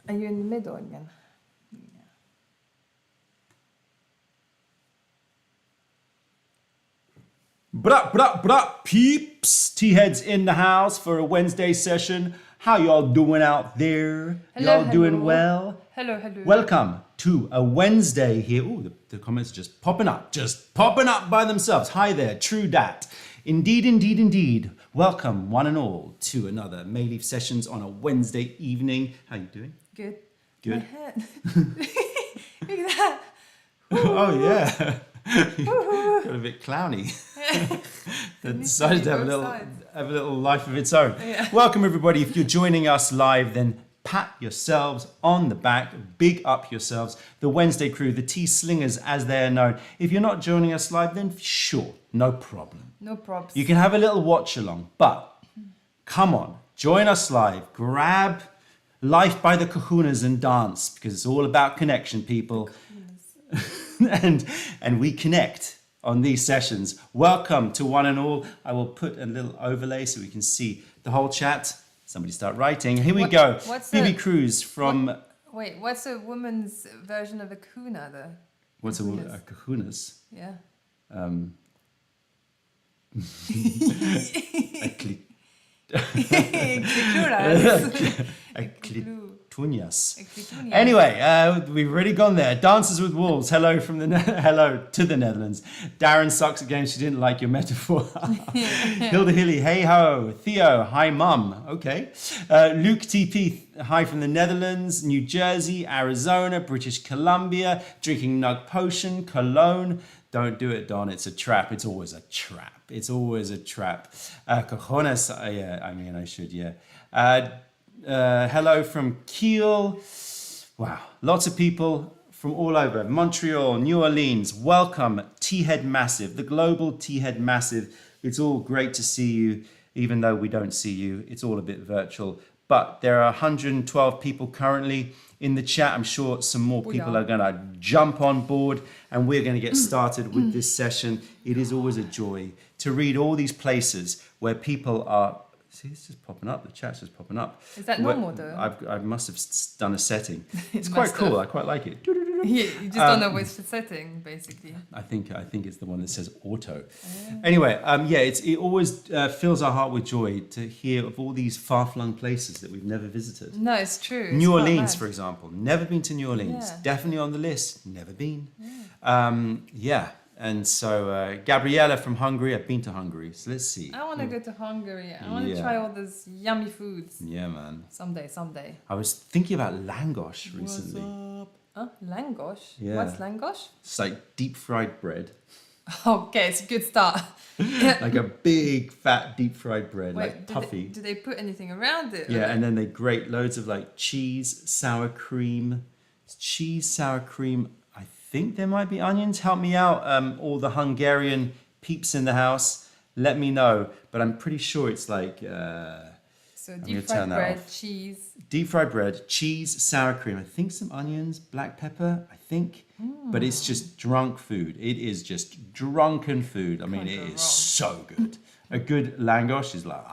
Are you in the middle again? Bruh, peeps. Tea-heads in the house for a Wednesday session. How y'all doing out there? Hello, Y'all doing hello. well? Hello. Welcome to a Wednesday here. Ooh, the comments are just popping up by themselves. Hi there, true dat. Indeed. Welcome, one and all, to another Mayleaf Sessions on a Wednesday evening. How you doing? Good. Good. My head. Look at that. Oh yeah. Got a bit clowny. That decided to have a little life of its own. Yeah. Welcome everybody. If you're joining us live, then pat yourselves on the back, big up yourselves. The Wednesday crew, the tea slingers as they are known. If you're not joining us live, then sure, no problem. No props. You can have a little watch along, but come on, join us live. Grab life by the kahunas and dance, because it's all about connection, people. and we connect on these sessions. Welcome to one and all. I will put a little overlay so we can see the whole chat. Somebody start writing. Here we go. Phoebe Cruz from... what's a woman's version of a kahuna, though? What's a kahunas? Yeah. Clituñas. Anyway, we've already gone there. Dances with Wolves. Hello to the Netherlands. Darren sucks at games. She didn't like your metaphor. Hilda Hilly. Hey ho. Theo. Hi mum. Okay. Luke TP. Hi from the Netherlands, New Jersey, Arizona, British Columbia. Drinking Nug Potion. Cologne. Don't do it, Don. It's a trap. It's always a trap. Cojones. Yeah, I mean, I should, yeah. Hello from Kiel. Wow. Lots of people from all over. Montreal, New Orleans. Welcome, Tea-Head Massive, the global Tea-Head Massive. It's all great to see you, even though we don't see you. It's all a bit virtual. But there are 112 people currently in the chat. I'm sure some more people are going to jump on board, and we're going to get started with this session. It is always a joy to read all these places where people are... See, it's just popping up. The chat's just popping up. Is that normal, though? I must have done a setting. It's quite cool. I quite like it. You just don't know which setting, basically. I think it's the one that says auto. Anyway, it always fills our heart with joy to hear of all these far-flung places that we've never visited. No, it's true. New Orleans, for example. Never been to New Orleans. Yeah. Definitely on the list. Never been. And so Gabriella from Hungary. I've been to Hungary. So let's see. I want to go to Hungary. I want to try all those yummy foods. Yeah, man. Someday. I was thinking about Langos recently. Huh? Langos? Yeah. What's Langos? It's like deep fried bread. Okay, it's a good start. Like a big fat deep fried bread, like do puffy. Do they put anything around it? Yeah, and then they grate loads of like cheese, sour cream. Cheese, sour cream. I think there might be onions. Help me out, all the Hungarian peeps in the house. Let me know. But I'm pretty sure it's like... So deep fried bread, cheese. Deep fried bread, cheese, sour cream. I think some onions, black pepper, I think. But it's just drunk food. It is just drunken food. I mean, it is so good. A good langos is like,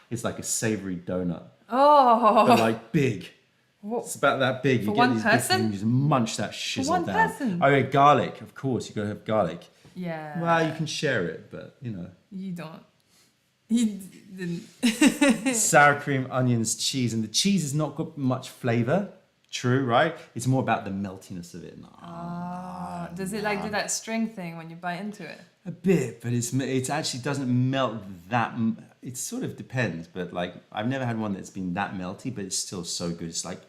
it's like a savory donut. Oh. But like big. What? It's about that big. For you one get these person? big things, you just munch that shizzle one down. person? Oh yeah, garlic. Of course, you got to have garlic. Yeah. Well, you can share it, but you know. You don't. You didn't. Sour cream, onions, cheese. And the cheese has not got much flavor. True, right? It's more about the meltiness of it. Does it like do that string thing when you bite into it? A bit, but it actually doesn't melt that. It sort of depends, but like I've never had one that's been that melty, but it's still so good. It's like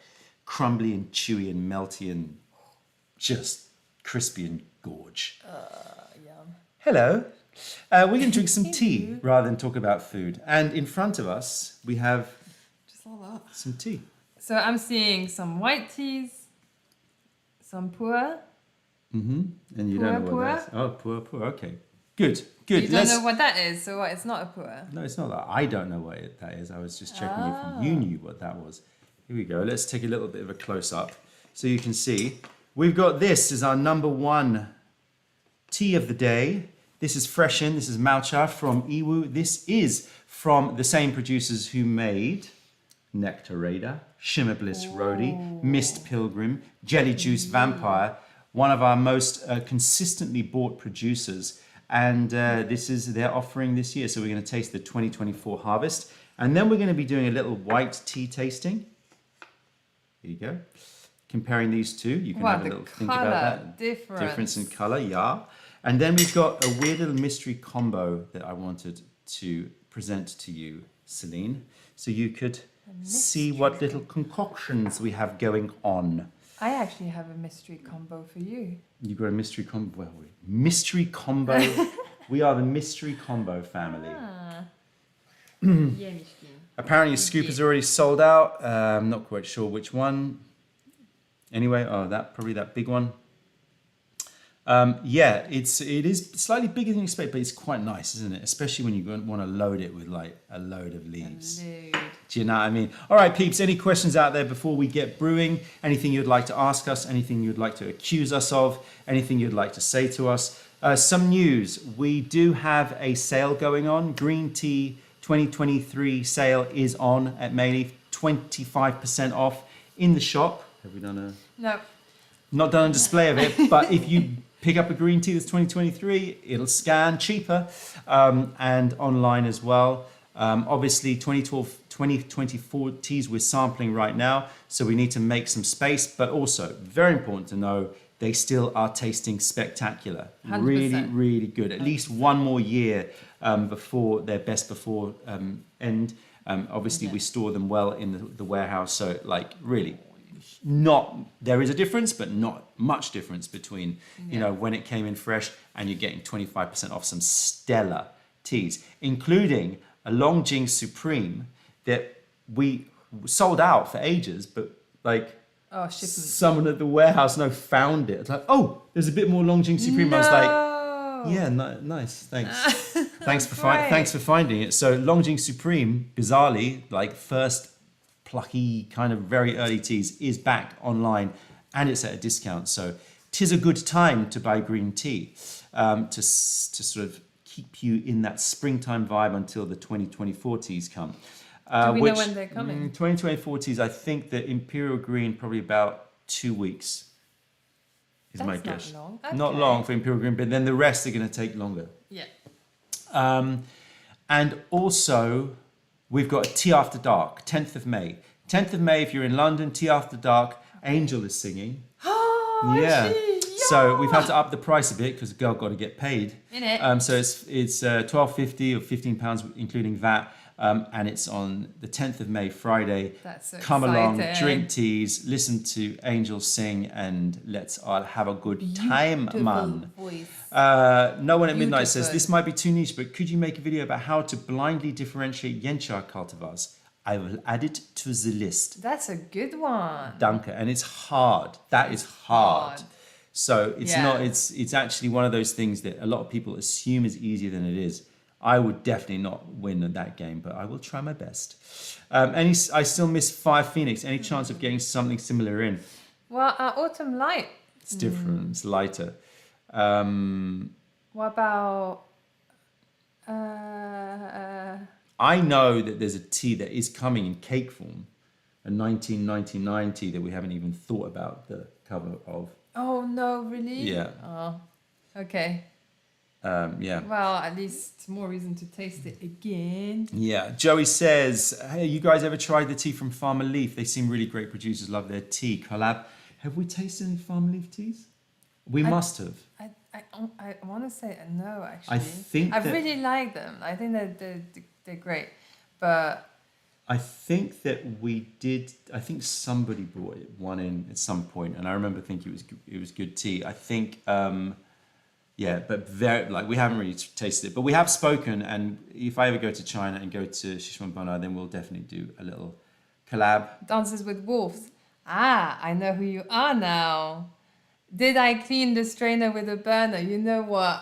crumbly and chewy and melty and just crispy and gorge. Yum. Hello. We're going to drink some tea rather than talk about food. And in front of us, we have just all that. Some tea. So I'm seeing some white teas, some pu'er. Mm-hmm. And you don't know what that is. Oh, pu'er. Okay. Good. You don't know what that is, so what? It's not a pu'er. No, it's not that. I don't know what that is. I was just checking if you knew what that was. Here we go. Let's take a little bit of a close-up so you can see. We've got this as our number one tea of the day. This is Freshen. This is Malcha from Iwu. This is from the same producers who made Nectarada, Shimmer Bliss Roadie, Mist Pilgrim, Jelly Juice Vampire, one of our most consistently bought producers. And they're offering this year. So we're going to taste the 2024 harvest. And then we're going to be doing a little white tea tasting. Here you go. Comparing these two, you can have a little think about that. Difference in color, yeah. And then we've got a weird little mystery combo that I wanted to present to you, Celine, so you could see what little concoctions we have going on. I actually have a mystery combo for you. You've got a mystery combo. Well, mystery combo. We are the mystery combo family. Apparently, Scoop is already sold out. I'm not quite sure which one. Anyway, probably that big one. It is slightly bigger than you expect, but it's quite nice, isn't it? Especially when you want to load it with like a load of leaves. Do you know what I mean? All right, peeps, any questions out there before we get brewing? Anything you'd like to ask us? Anything you'd like to accuse us of? Anything you'd like to say to us? Some news. We do have a sale going on. Green Tea 2023 sale is on at Mayleaf. 25% off in the shop. Have we done a... No. Not done a display of it, but if you pick up a green tea that's 2023, it'll scan cheaper and online as well. Obviously, 2024 teas we're sampling right now, so we need to make some space, but also very important to know they still are tasting spectacular. 100%. Really, really good. At least one more year before their best before end. Obviously, we store them well in the warehouse, so like really... there is a difference, but not much difference between when it came in fresh and you're getting 25% off some stellar teas, including a Longjing Supreme that we sold out for ages, but like someone at the warehouse found it. It's like, oh, there's a bit more Longjing Supreme. I was like, yeah, nice, thanks. thanks for finding it. So Longjing Supreme, bizarrely, like first plucky kind of very early teas is back online and it's at a discount, so 'tis a good time to buy green tea to sort of keep you in that springtime vibe until the 2024 teas come. Do we know when they're coming? 2024 teas, I think the Imperial Green probably about 2 weeks is my guess. Not long. Not long for Imperial Green, but then the rest are going to take longer. Yeah. And also we've got Tea After Dark, 10th of May. 10th of May, if you're in London, Tea After Dark, Angel is singing. Oh, yeah. So we've had to up the price a bit because the girl got to get paid. So it's £12.50 or £15 including VAT. And it's on the 10th of May, Friday. That's so Come exciting. along, drink teas, listen to Angel sing, and let's all have a good time, man. Voice. No One at Midnight says, Beautiful. this might be too niche, but could you make a video about how to blindly differentiate Yencha cultivars? I will add it to the list. That's a good one. Danke. And it's hard. That is hard. So it's not, it's actually one of those things that a lot of people assume is easier than it is. I would definitely not win at that game, but I will try my best. I still miss Fire Phoenix. Any chance of getting something similar in? Well, Autumn Light. It's different. It's lighter. What about... I know that there's a tea that is coming in cake form, a 1999 tea that we haven't even thought about the cover of. Oh, no, really? Yeah. Oh, okay. Yeah. Well, at least more reason to taste it again. Yeah. Joey says, hey, you guys ever tried the tea from Farmer Leaf? They seem really great producers. Love their tea. Collab. Have we tasted any Farmer Leaf teas? We must have. I want to say no, actually. I think I really like them. I think they're great. But I think that we did. I think somebody brought one in at some point, and I remember thinking it was good tea. I think, yeah, but we haven't really tasted it. But we have spoken, and if I ever go to China and go to Sichuan, then we'll definitely do a little collab. Dances with Wolves. I know who you are now. Did I clean the strainer with a burner? You know what?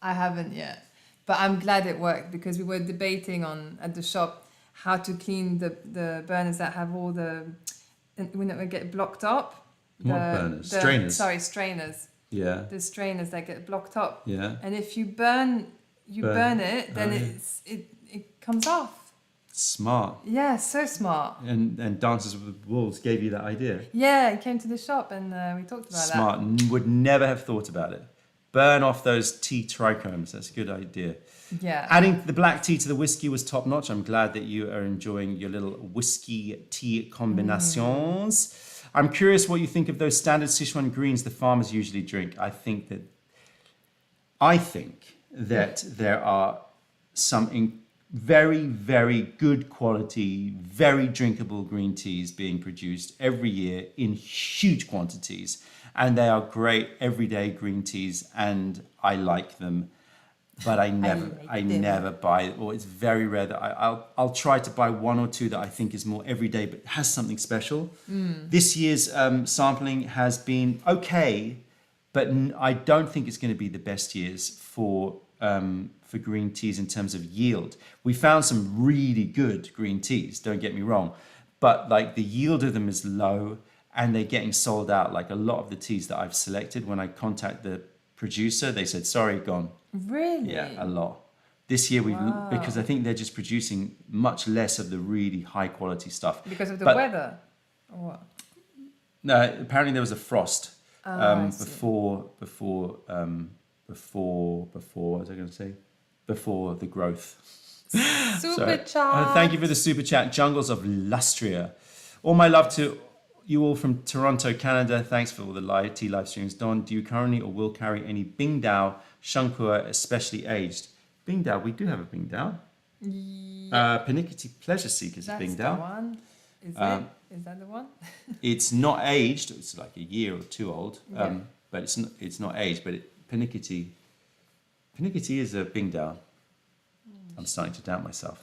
I haven't yet. But I'm glad it worked because we were debating at the shop how to clean the burners that have all when it get blocked up. What burners? Strainers? Sorry, strainers. Yeah. The strainers that get blocked up. Yeah. And if you burn it, then it comes off. Smart. Yeah, so smart. And Dances with Wolves gave you that idea. Yeah, he came to the shop and we talked about Smart. Would never have thought about it. Burn off those tea trichomes. That's a good idea. that. Yeah. Adding the black tea to the whiskey was top notch. I'm glad that you are enjoying your little whiskey tea combinations. I'm curious what you think of those standard Sichuan greens the farmers usually drink. I think that there are some very, very good quality, very drinkable green teas being produced every year in huge quantities. And they are great everyday green teas, and I like them. But I never buy, or it's very rare that I'll try to buy one or two that I think is more everyday, but has something special. This year's sampling has been okay, but I don't think it's going to be the best years for green teas in terms of yield. We found some really good green teas, don't get me wrong, but like the yield of them is low and they're getting sold out. Like a lot of the teas that I've selected, when I contact the producer, they said, sorry, gone. Really? Yeah, a lot. This year, because I think they're just producing much less of the really high quality stuff. Because of the weather? Or what? No, apparently there was a frost before, what was I going to say? Before the growth. Super chat. Thank you for the super chat. Jungles of Lustria. All my love to you all from Toronto, Canada. Thanks for all the tea live streams. Don, do you currently or will carry any Bingdao Shankua, especially aged? Bingdao, we do have a Bingdao. Yeah. Panicky Pleasure Seekers That's Bingdao. the one. Is it? Is that the one? It's not aged. It's like a year or two old. Yeah. But it's not aged. But Panicky is a Bingdao. I'm starting to doubt myself.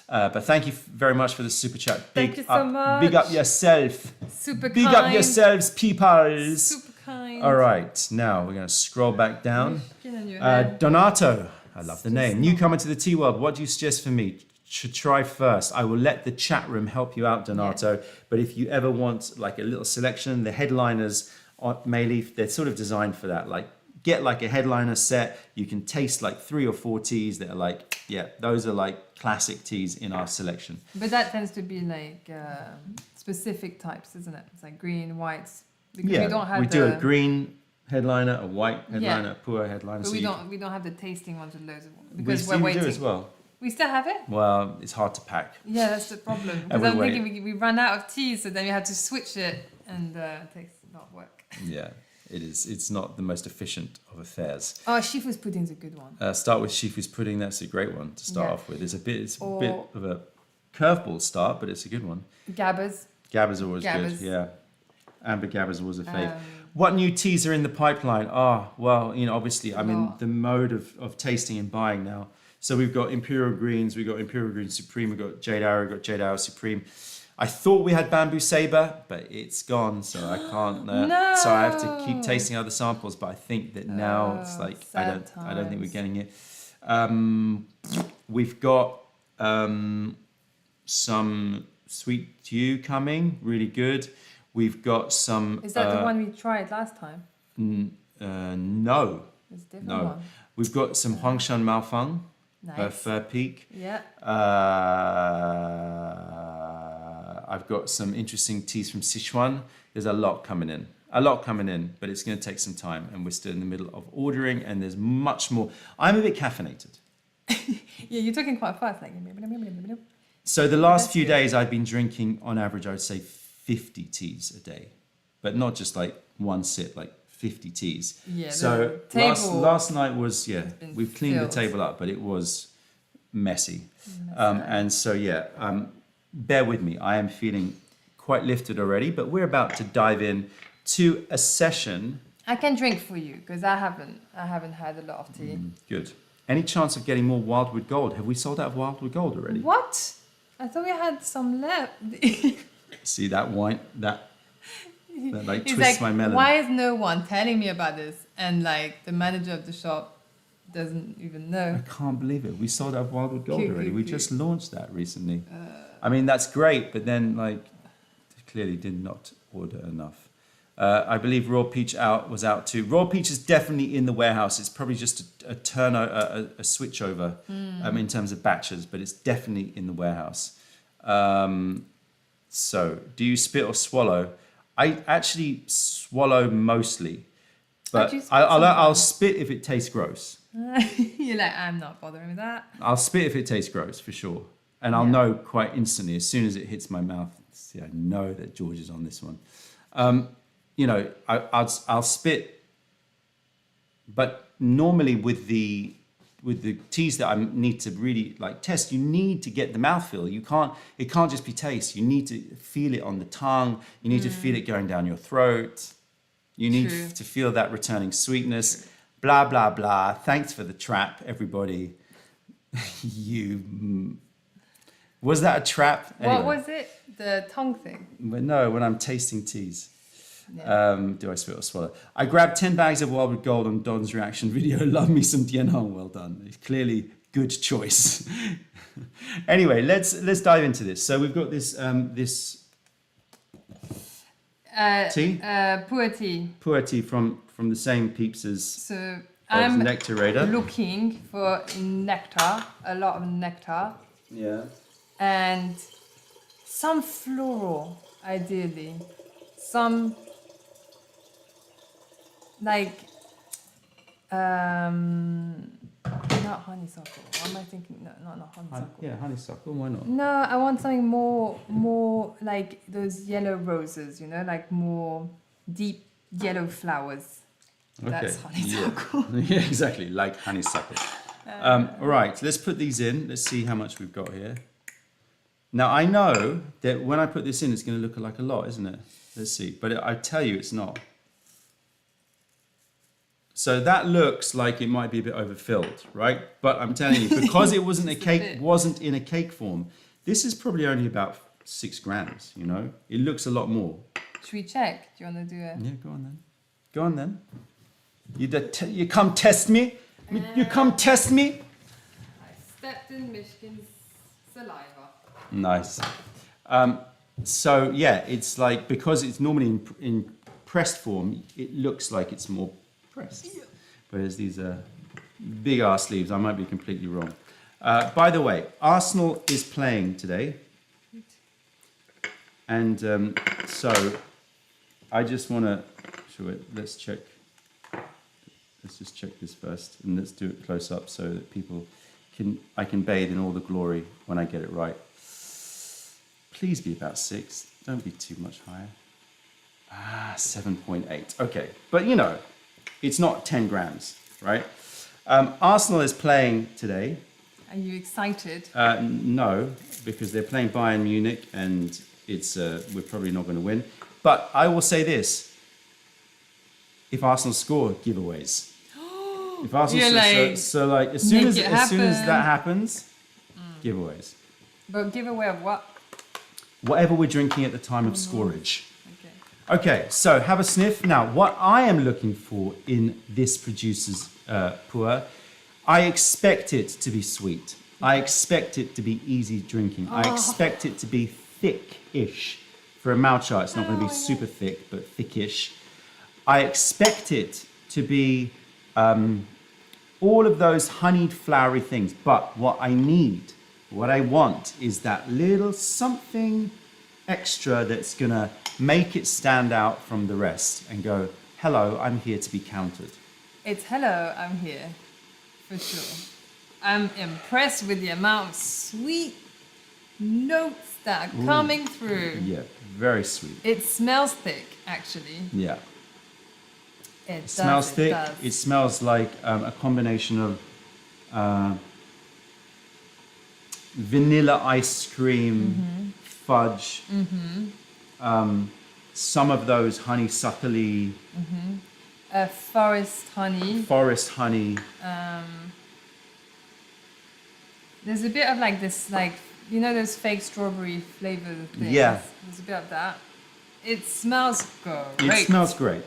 But thank you very much for the super chat. Thank you so much. Big up yourself. Super Big kind. up yourselves, peoples. Super kind. All right, now we're going to scroll back down. Skin on your head. Donato, I love the name. Newcomer to the tea world. What do you suggest for me to try first? I will let the chat room help you out, Donato. Yeah. But if you ever want like a little selection, the headliners on Mayleaf, they're sort of designed for that. Like get like a headliner set. You can taste like 3 or 4 teas that are like, yeah, those are like classic teas in our selection. But that tends to be like specific types, isn't it? It's like green, whites. Because yeah, we do a green headliner, a white headliner, a poor headliner. But so we don't have the tasting ones with loads of because we're waiting. We do as well. We still have it? Well, it's hard to pack. Yeah, that's the problem. Because I'm thinking we ran out of tea, so then we had to switch it, and it takes a lot of work. Yeah, it is. It's not the most efficient of affairs. Oh, Shifu's pudding's a good one. Start with Shifu's pudding. That's a great one to start off with. It's a bit of a curveball start, but it's a good one. Gabbers. Gabbers are always good. Yeah, Amber Gabbers are always a fave. What new teas are in the pipeline? Well, obviously, I'm in the mode of tasting and buying now. So we've got Imperial Greens, we've got Imperial Green Supreme, we've got Jade Arrow, we've got Jade Arrow Supreme. I thought we had Bamboo Sabre, but it's gone, so I can't. No. So I have to keep tasting other samples. But I think that now it's like I don't think we're getting it. We've got some Sweet Dew coming, really good. We've got some. Is that the one we tried last time? No. It's a different one. We've got some Huangshan Maofeng. Nice. Fur Peak. Yeah. I've got some interesting teas from Sichuan. There's a lot coming in, but it's going to take some time, and we're still in the middle of ordering, and there's much more. I'm a bit caffeinated. Yeah, you're talking quite fast. Like. So the last few days I've been drinking, on average, I would say 50 teas a day, but not just like one sip, like 50 teas. Yeah. So last night was, we've cleaned the table up, but it was messy. And so, bear with me. I am feeling quite lifted already, but we're about to dive in to a session. I can drink for you because I haven't had a lot of tea. Good. Any chance of getting more Wildwood Gold? Have we sold out of Wildwood Gold already? What? I thought we had some left. See that wine, that like He's twists like, my melon. Why is no one telling me about this? And like the manager of the shop doesn't even know. I can't believe it. We sold out of Wildwood Gold already. We just launched that recently. I mean, that's great, but then like they clearly did not order enough. I believe Raw Peach was out too. Raw Peach is definitely in the warehouse. It's probably just a switch over in terms of batches, but it's definitely in the warehouse. So, do you spit or swallow? I actually swallow mostly, but I'll spit if it tastes gross. You're like, I'm not bothering with that. I'll spit if it tastes gross for sure, and I'll know quite instantly as soon as it hits my mouth. See, I know that George is on this one. I'll spit, but normally with the teas that I need to really like test, you need to get the mouthfeel. It can't just be taste. You need to feel it on the tongue. You need to feel it going down your throat. You need to feel that returning sweetness. Blah, blah, blah. Thanks for the trap, everybody. Was that a trap? Anyway. What was it? The tongue thing? But no, when I'm tasting teas. Yeah. Do I spit or swallow? I grabbed 10 bags of Wild with Gold on Don's reaction video. Love me some Tianhong. Well done. It's clearly good choice. Anyway, let's dive into this. So we've got this tea? Pu'er tea. Pu'er tea from the same peeps as So I'm Nectarator. looking for nectar, a lot of nectar. Yeah. And some floral, ideally. Some like not honeysuckle. What am I thinking? No, not honeysuckle. Yeah, honeysuckle. Why not? No, I want something more like those yellow roses, like more deep yellow flowers. Okay. That's honeysuckle. Yeah, exactly, like honeysuckle. All right, let's put these in. Let's see how much we've got here. Now, I know that when I put this in, it's going to look like a lot, isn't it? Let's see. But I tell you, it's not. So that looks like it might be a bit overfilled, right? But I'm telling you, because it wasn't wasn't in a cake form, this is probably only about 6 grams, It looks a lot more. Should we check? Do you want to do it? Yeah, go on then. Go on then. You come test me? You come test me? I stepped in Michigan's saliva. Nice. So yeah, it's like, because it's normally in pressed form, it looks like it's more pressed. Whereas these are big ass sleeves. I might be completely wrong. By the way, Arsenal is playing today. And so I just want to, let's check. Let's just check this first, and let's do it close up so that I can bathe in all the glory when I get it right. Please be about 6. Don't be too much higher. 7.8. Okay, but it's not 10 grams, right? Arsenal is playing today. Are you excited? No, because they're playing Bayern Munich, and we're probably not going to win. But I will say this: if Arsenal score, giveaways. If Arsenal as soon as that happens, giveaways. But giveaway of what? Whatever we're drinking at the time of scorage. Okay, so have a sniff. Now, what I am looking for in this producer's pu'er, I expect it to be sweet. I expect it to be easy drinking. I expect it to be thick-ish. For a matcha, it's not going to be super thick, but thickish. I expect it to be all of those honeyed flowery things. But what I want is that little something extra that's going to make it stand out from the rest and go, hello, I'm here to be counted. It's hello, I'm here, for sure. I'm impressed with the amount of sweet notes that are coming through. Yeah, very sweet. It smells thick, actually. Yeah. It smells thick. It smells like a combination of vanilla ice cream, fudge, some of those honeysuckly, forest honey. Forest honey. There's a bit of like this, those fake strawberry flavored things. Yeah. There's a bit of that. It smells great. It smells great.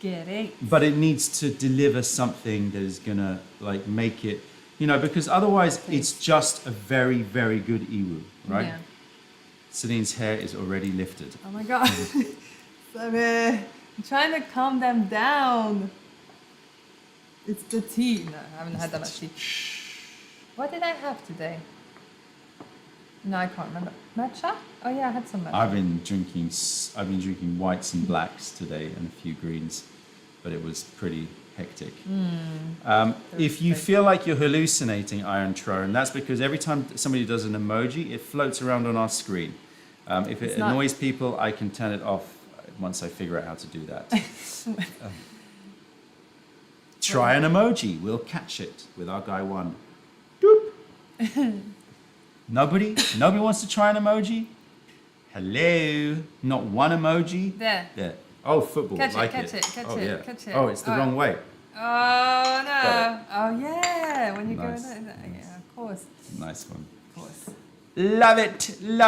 Get it. But it needs to deliver something that is gonna make it, because otherwise it's just a very, very good iwu, right? Yeah. Celine's hair is already lifted. Oh my god. I mean, I'm trying to calm them down. It's the tea. No, I haven't had that much tea. What did I have today? No, I can't remember. Matcha? Oh yeah, I had some matcha. I've been drinking whites and blacks today and a few greens, but it was pretty hectic. If you feel like you're hallucinating, Iron Throne, that's because every time somebody does an emoji, it floats around on our screen. If it annoys people, I can turn it off once I figure out how to do that. Try an emoji. We'll catch it with our guy one. Doop. Nobody wants to try an emoji? Hello? Not one emoji? There. Oh, football. Catch like it. Oh, it's the wrong way. Oh no. Got it. Oh yeah. When you Nice. go there. Yeah, of course. Nice one. Of course. Love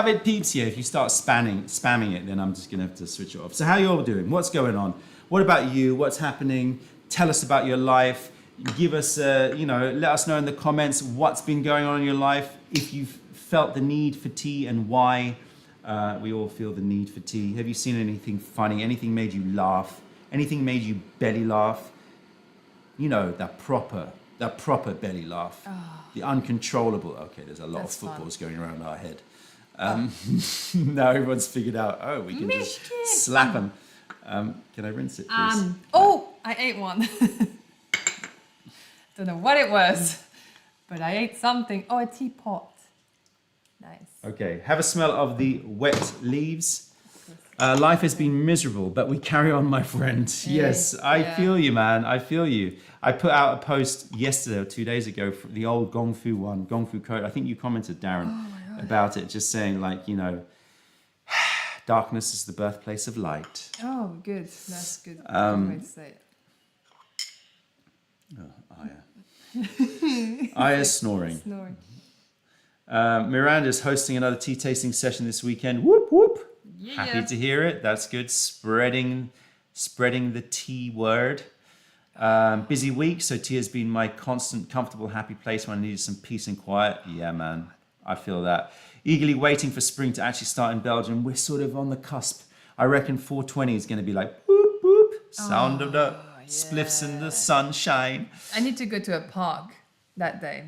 it, peeps. Yeah, if you start spamming it, then I'm just gonna have to switch it off. So how you all doing? What's going on? What about you? What's happening? Tell us about your life. Give us, let us know in the comments what's been going on in your life. If you've felt the need for tea and why. We all feel the need for tea. Have you seen anything funny? Anything made you laugh? Anything made you belly laugh? You know, that proper belly laugh. Oh. The uncontrollable. Okay, there's a lot That's of footballs fun. going around our head. Now everyone's figured out, we can just slap them. Can I rinse it, please? Oh, I ate one. Don't know what it was, but I ate something. Oh, a teapot. Nice. Okay, have a smell of the wet leaves. Life has been miserable, but we carry on, my friend. Yes, I feel you, man. I feel you. I put out a post yesterday or 2 days ago for the old Gong Fu code. I think you commented, Darren, about it, just saying darkness is the birthplace of light. Oh, good. That's good. Good way to say it. Aya's snoring. Snoring. Miranda's hosting another tea tasting session this weekend. Whoop, whoop. Yeah. Happy to hear it. That's good. Spreading the tea word. Busy week, so tea has been my constant, comfortable, happy place when I needed some peace and quiet. Yeah, man. I feel that. Eagerly waiting for spring to actually start in Belgium. We're sort of on the cusp. I reckon 420 is going to be like boop, boop. Sound of the spliffs in the sunshine. I need to go to a park that day.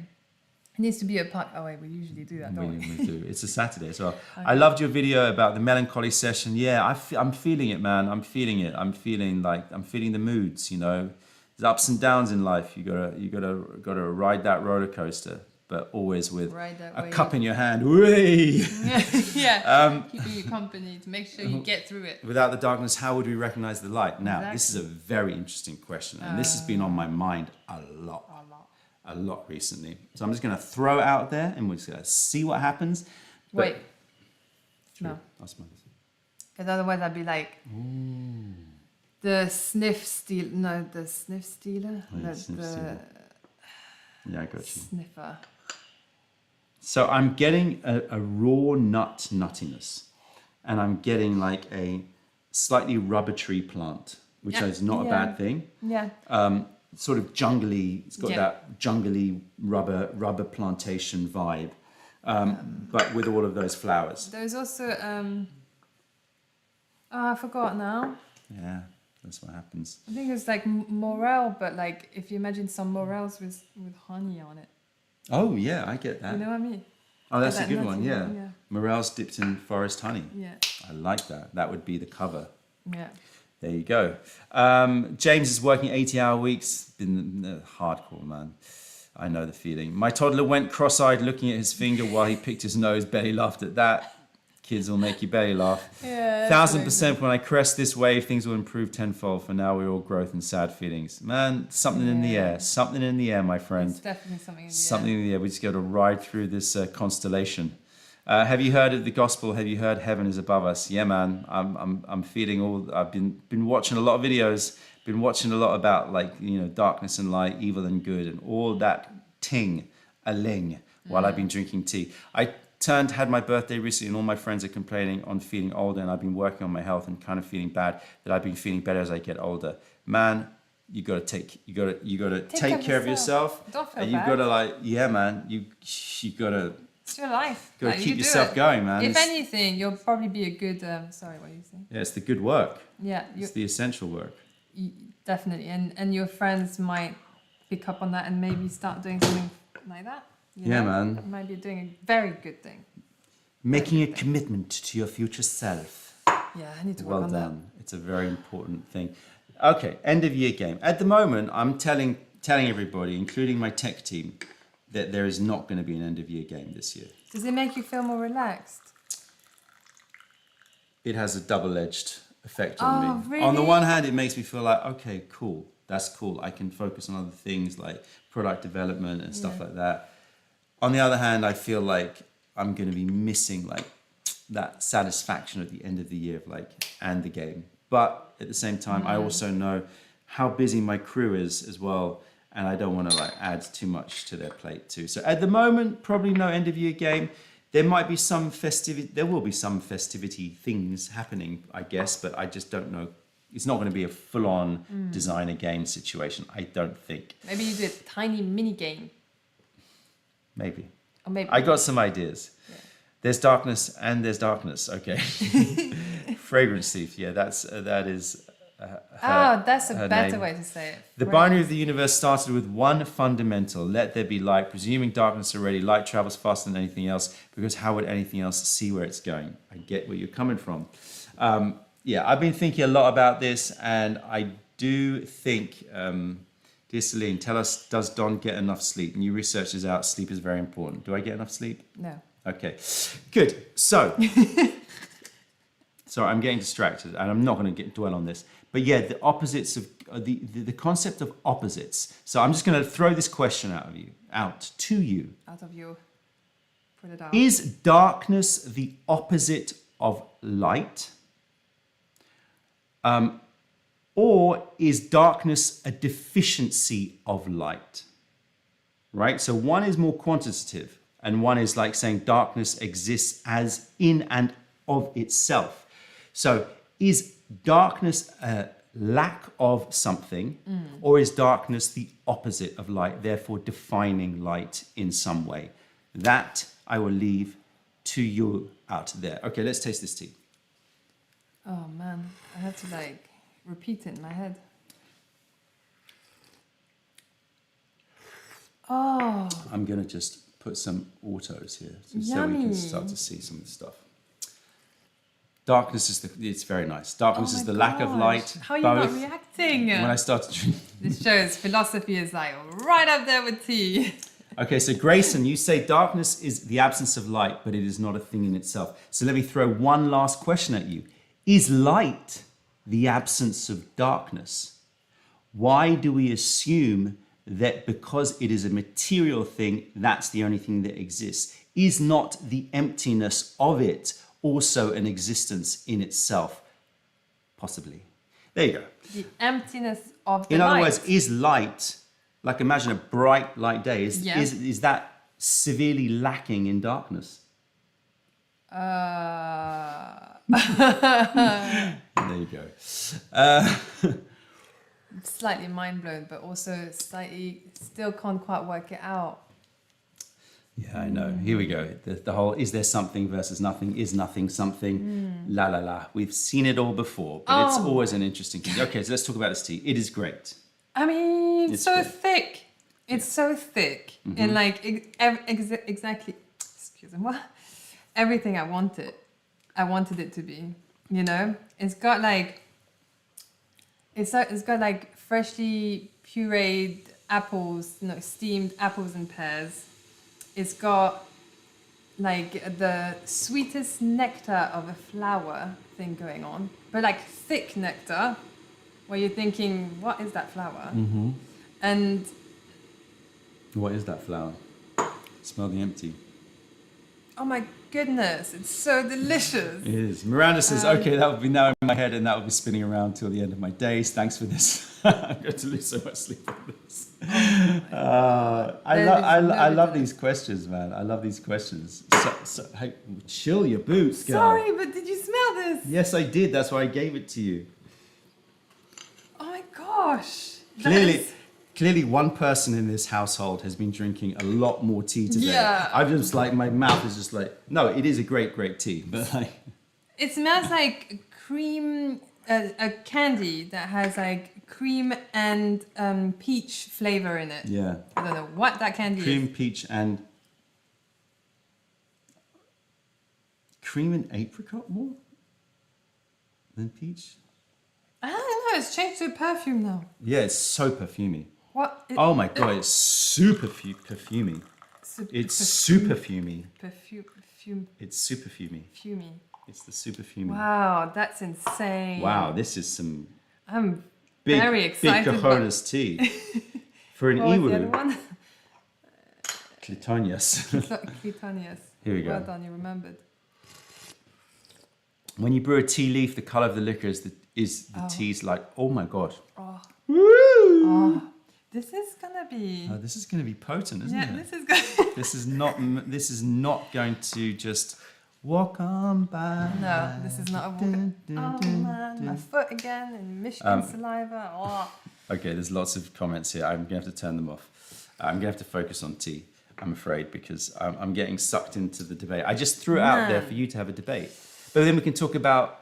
It needs to be a park. Oh wait, we usually do that, don't we? We do. It's a Saturday as well. Okay. I loved your video about the melancholy session. Yeah, I'm feeling it, man. I'm feeling it. I'm feeling the moods. You know, there's ups and downs in life. You gotta ride that roller coaster, but always with a cup in your hand. Yeah. Keeping you company to make sure you get through it. Without the darkness, how would we recognize the light? Now, This is a very interesting question, and this has been on my mind a lot recently. So I'm just going to throw it out there and we're just going to see what happens. Wait. True. No. I'll smell this. Because otherwise I'd be like, the sniff stealer. No, the sniff stealer. Stealer. Yeah, I got you. Sniffer. So I'm getting a raw nuttiness. And I'm getting like a slightly rubber tree plant, which is not a bad thing. Yeah. Sort of jungly, it's got that jungly rubber plantation vibe, but with all of those flowers. There's also, I forgot now. Yeah, that's what happens. I think it's like morel, but like if you imagine some morels with honey on it. Oh yeah, I get that. You know what I mean? Oh, that's like a good one, yeah. yeah. Morels dipped in forest honey. Yeah. I like that. That would be the cover. Yeah. There you go. James is working 80-hour weeks. Been hardcore, man. I know the feeling. My toddler went cross-eyed looking at his finger while he picked his nose. Belly laughed at that. Kids will make you belly laugh. Yeah. 1000% when I crest this wave, things will improve tenfold. For now, we're all growth and sad feelings. Man, something in the air. Something in the air, my friend. It's definitely something in the air. Something in the air. We just got to ride through this constellation. Have you heard of the gospel? Have you heard heaven is above us? Yeah, man. I'm feeling all. I've been watching a lot of videos. Been watching a lot about darkness and light, evil and good, and all that ting-a-ling while I've been drinking tea. I had my birthday recently, and all my friends are complaining on feeling older, and I've been working on my health and kind of feeling bad that I've been feeling better as I get older. Man, you gotta take care of yourself. Don't feel and you've bad. gotta you gotta It's your life. Got to Like, keep you do yourself it. going, man. If It's- anything, you'll probably be a good. Sorry, what are you saying? Yeah, it's the good work. Yeah, It's the essential work. definitely, and your friends might pick up on that and maybe start doing something like that. You Yeah, know? man. You might be doing a very good thing. Making a commitment to your future self. Yeah, I need to work Well on done. It's a very important thing. Okay, end of year game. At the moment, I'm telling everybody, including my tech team, that there is not going to be an end of year game this year. that. Does it make you feel more relaxed? It has a double-edged effect on me. Really? On the one hand, it makes me feel like, okay, cool, that's cool. I can focus on other things like product development and stuff like that. On the other hand, I feel like I'm going to be missing like that satisfaction at the end of the year of like, and the game. But at the same time, I also know how busy my crew is as well. And I don't want to like add too much to their plate too. So at the moment, probably no end of year game. There might be some festivity. There will be some festivity things happening, I guess, but I just don't know. It's not going to be a full-on designer game situation. I don't think. Maybe you do a tiny mini game. Maybe. Or maybe. I got some ideas. Yeah. There's darkness and there's darkness. Okay. Fragrance thief. Yeah, that is. That's a her better name. way to say it. The binary of the universe started with one fundamental: let there be light. Presuming darkness already, light travels faster than anything else. Because how would anything else see where it's going? I get where you're coming from. Yeah, I've been thinking a lot about this, and I do think. Dear Celine, tell us, does Don get enough sleep? New research is out, sleep is very important. Do I get enough sleep? No. Okay, good. So, sorry, I'm getting distracted, and I'm not going to dwell on this. But yeah, the opposites of the concept of opposites. So I'm just going to throw this question out to you. Out of you. Put it out. Is darkness the opposite of light? Or is darkness a deficiency of light? Right? So one is more quantitative, and one is like saying darkness exists as in and of itself. So is darkness a lack of something, or is darkness the opposite of light, therefore defining light in some way? That I will leave to you out there. Okay, let's taste this tea. Oh man, I have to like repeat it in my head. Oh, I'm going to just put some autos here so we Yummy. can start to see some of the stuff. Darkness is it's very nice. Darkness oh is my the lack of gosh. light. How are you both. not reacting? When I started drinking. This shows philosophy is like right up there with tea. Okay, so Grayson, you say darkness is the absence of light, but it is not a thing in itself. So let me throw one last question at you. Is light the absence of darkness? Why do we assume that because it is a material thing, that's the only thing that exists? Is not the emptiness of it also an existence in itself? Possibly. There you go. The emptiness of the In other light. words, is light, like imagine a bright light day, is that severely lacking in darkness? There you go. Slightly mind blown, but also slightly still can't quite work it out. Yeah, I know. Here we go. The whole is there something versus nothing, is nothing something, la la la. We've seen it all before, but it's always an interesting thing. Okay, so let's talk about this tea. It is great. I mean, It's so great. thick. It's so thick. And like exactly, excuse me, what? Everything I wanted it to be, you know? It's got like, it's got like freshly pureed apples, steamed apples and pears. It's got like the sweetest nectar of a flower thing going on, but like thick nectar, where you're thinking, what is that flower? And What is that flower? Smell the empty. oh my goodness, it's so delicious. It is. Miranda says, okay, that would be now in my head and that will be spinning around till the end of my days. Thanks for this. I'm going to lose so much sleep on this. I love these questions, man. I love these questions. So, hey, chill your boots, girl. Sorry, but did you smell this? Yes, I did. That's why I gave it to you. Oh my gosh. That Clearly, is- Clearly, one person in this household has been drinking a lot more tea today. Yeah. I'm just like, my mouth is just like, no, it is a great, great tea, but like. It smells like cream, a candy that has like cream and peach flavor in it. Yeah. I don't know what that candy Cream, is. peach, and cream and apricot more than peach. I don't know. It's changed to perfume now. Yeah, it's so perfumey. What? Oh my god, it's super perfumey. It's super fumey. Perfume. It's super fumey. Fumey. It's the super fumey. Wow, that's insane. Wow, this is some I'm big, very excited. big cojones tea for an What was the other Iwu. one? Clitonius. Clitonius. Here we go. Well done, you remembered. When you brew a tea leaf, the color of the liquor is the tea's like, oh my god. Oh, Woo! oh, this is gonna be. Oh, this is going to be potent, isn't Yeah, it? this is gonna. This is not going to just walk on by. No, this is not a walk. Oh man, my foot again and Michigan saliva. Oh. Okay, there's lots of comments here. I'm going to have to turn them off. I'm going to have to focus on tea, I'm afraid, because I'm getting sucked into the debate. I just threw it out there for you to have a debate. But then we can talk about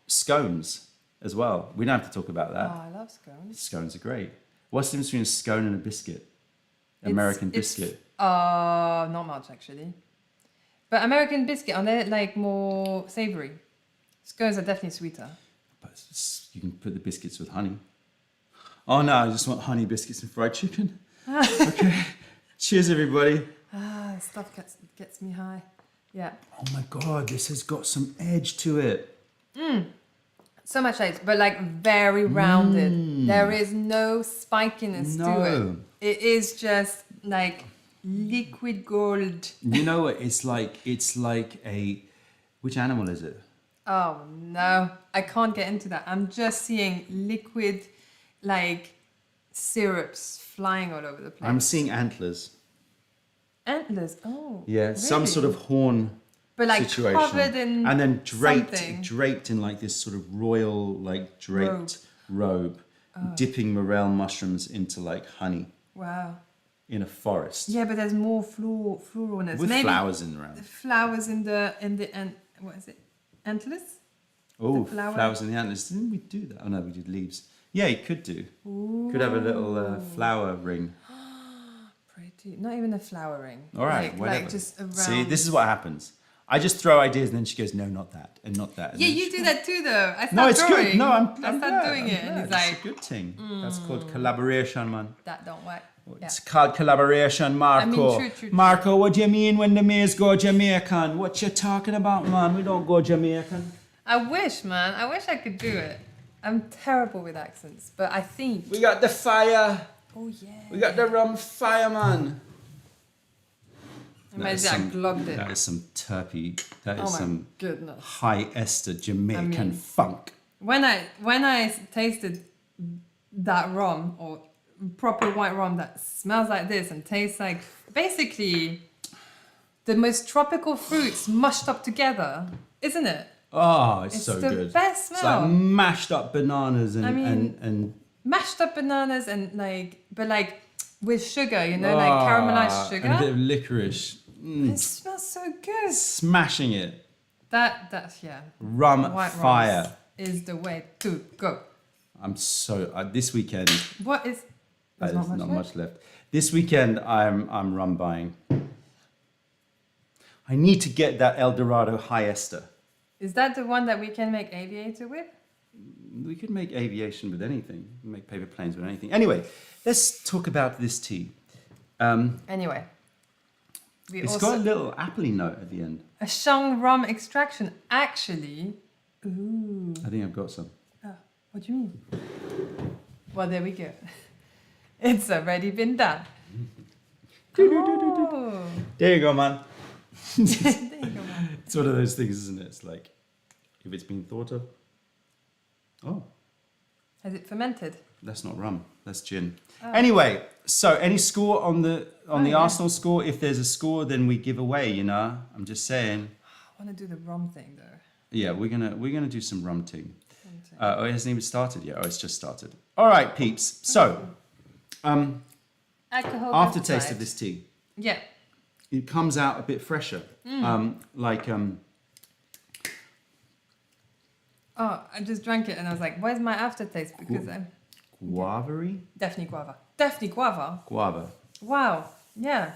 scones as well. We don't have to talk about that. Oh, I love scones. Scones are great. What's the difference between a scone and a biscuit? American biscuit. Not much actually. But American biscuit, are they like more savory? Scones are definitely sweeter. But you can put the biscuits with honey. Oh no, I just want honey biscuits and fried chicken. Okay. Cheers, everybody. Stuff gets me high. Yeah. Oh my god, this has got some edge to it. So much taste, but like very rounded. There is no spikiness to it. It is just like liquid gold. You know what? It's like a. Which animal is it? Oh no, I can't get into that. I'm just seeing liquid, like syrups flying all over the place. I'm seeing antlers. Antlers. Oh. Yeah, some really? sort of horn. But like situation. covered in and then something. draped in like this sort of royal, like draped robe, dipping morel mushrooms into like honey Wow. in a forest. Yeah, but there's more floralness. With Maybe flowers in around. flowers in the what is it? Antlers? Oh, flower? flowers in the antlers. Didn't we do that? Oh no, we did leaves. Yeah, you could do. Ooh. Could have a little flower ring. Pretty. Not even a flower ring. All right, like, whatever. Like just around. See, this is what happens. I just throw ideas and then she goes, no, not that, and not that. And Yeah, then you do that too, though. I start No, it's drawing. good. No, I'm I start glad. doing it, I'm and glad. it's like It's a good thing. That's called collaboration, man. that don't work. Yeah. It's called collaboration, Marco. true. Marco, what do you mean when the maids go Jamaican? What you talking about, man? We don't go Jamaican. I wish, man. I wish I could do it. I'm terrible with accents, but I think. We got the fire. Oh yeah. We got the rum fire, man. Imagine I glogged it. That is some terpy. That is Oh my some goodness. high ester Jamaican I mean- funk. When I tasted that rum or proper white rum that smells like this and tastes like basically the most tropical fruits mushed up together, isn't it? Oh, it's, It's so the good. best It's smell. like mashed up bananas and I mean- and Mashed up bananas and like with sugar, you know, like caramelized sugar. and a bit of licorice. It smells so good. Smashing it. That's yeah. Rum White fire. rum is the way to go. I'm so this weekend. What is? There's There's not much left. This weekend I'm rum buying. I need to get that El Dorado high ester. Is that the one that we can make aviator with? We could make aviation with anything. We can make paper planes with anything. Anyway, let's talk about this tea. Anyway, It's got a little appley note at the end. a Shang rum extraction. Actually, ooh. I think I've got some. Oh, what do you mean? Well, there we go. It's already been done. Oh. There you go, man. There you go, man. It's one of those things, isn't it? It's like, if it's been thought of. Oh, Has it fermented? that's not rum. That's gin. Anyway, so any score on the yeah. Arsenal score? If there's a score, then we give away. You know, I'm just saying. I want to do the rum thing though. Yeah, we're gonna do some rum ting. Oh, it hasn't even started yet. Oh, it's just started. All right, peeps. So, Alcohol aftertaste outside. of this tea. Yeah. It comes out a bit fresher. Oh, I just drank it and I was like, where's my aftertaste? Because I'm Guava-y? definitely guava. Definitely guava. Guava. Wow. Yeah.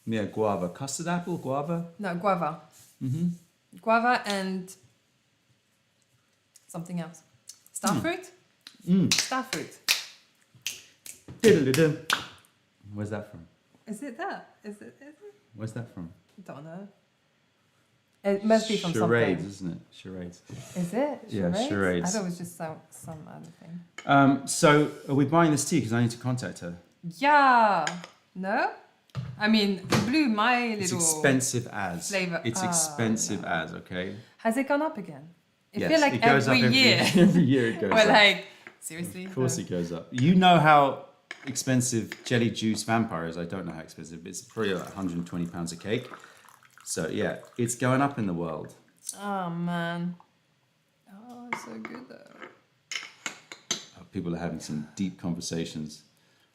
Yeah, guava. Custard apple, guava? No, guava. Mm-hmm. Guava and something else. Starfruit? Starfruit. Diddle-diddle. Where's that from? Is it that? Is it? Where's that from? Don't know. It must be from Charades, something. isn't it? Charades. Is it? Yeah, charades. I thought it was just some other thing. So, are we buying this tea? Because I need to contact her. Yeah. No? I mean, it blew my little... It's expensive as. Flavor. It's expensive as, okay? Has it gone up again? It Yes, feels like it goes every up year. every year it goes We're up. like, seriously? Of course it goes up. You know how expensive jelly juice vampire is. I don't know how expensive. It's probably like £120 a cake. So yeah, it's going up in the world. Oh, man. Oh, it's so good, though. People are having some deep conversations.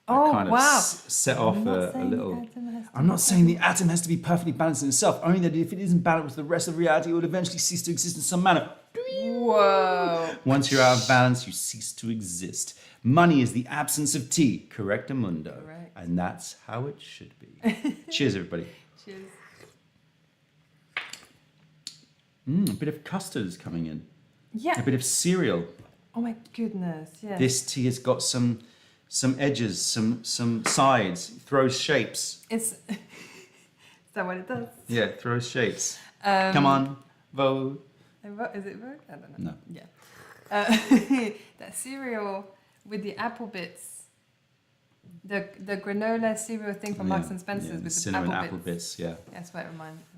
Oh, I kind of wow. set off I'm not a saying little... the atom has to I'm be not saying the atom has to be perfectly balanced in itself, only that if it isn't balanced with the rest of reality, it will eventually cease to exist in some manner. Whoa. Once you're out of balance, you cease to exist. Money is the absence of tea, correct, Amundo? Correct. And that's how it should be. Cheers, everybody. Cheers. A bit of custard is coming in. Yeah. A bit of cereal. Oh my goodness. Yeah. This tea has got some edges, some sides, throws shapes. Is that what it does? Yeah, it throws shapes. Come on, vote. Is it Vogue? I don't know. No. Yeah. That cereal with the apple bits. The granola cereal thing from Marks and Spencer's with the cinnamon apple bits. Yeah. That's what it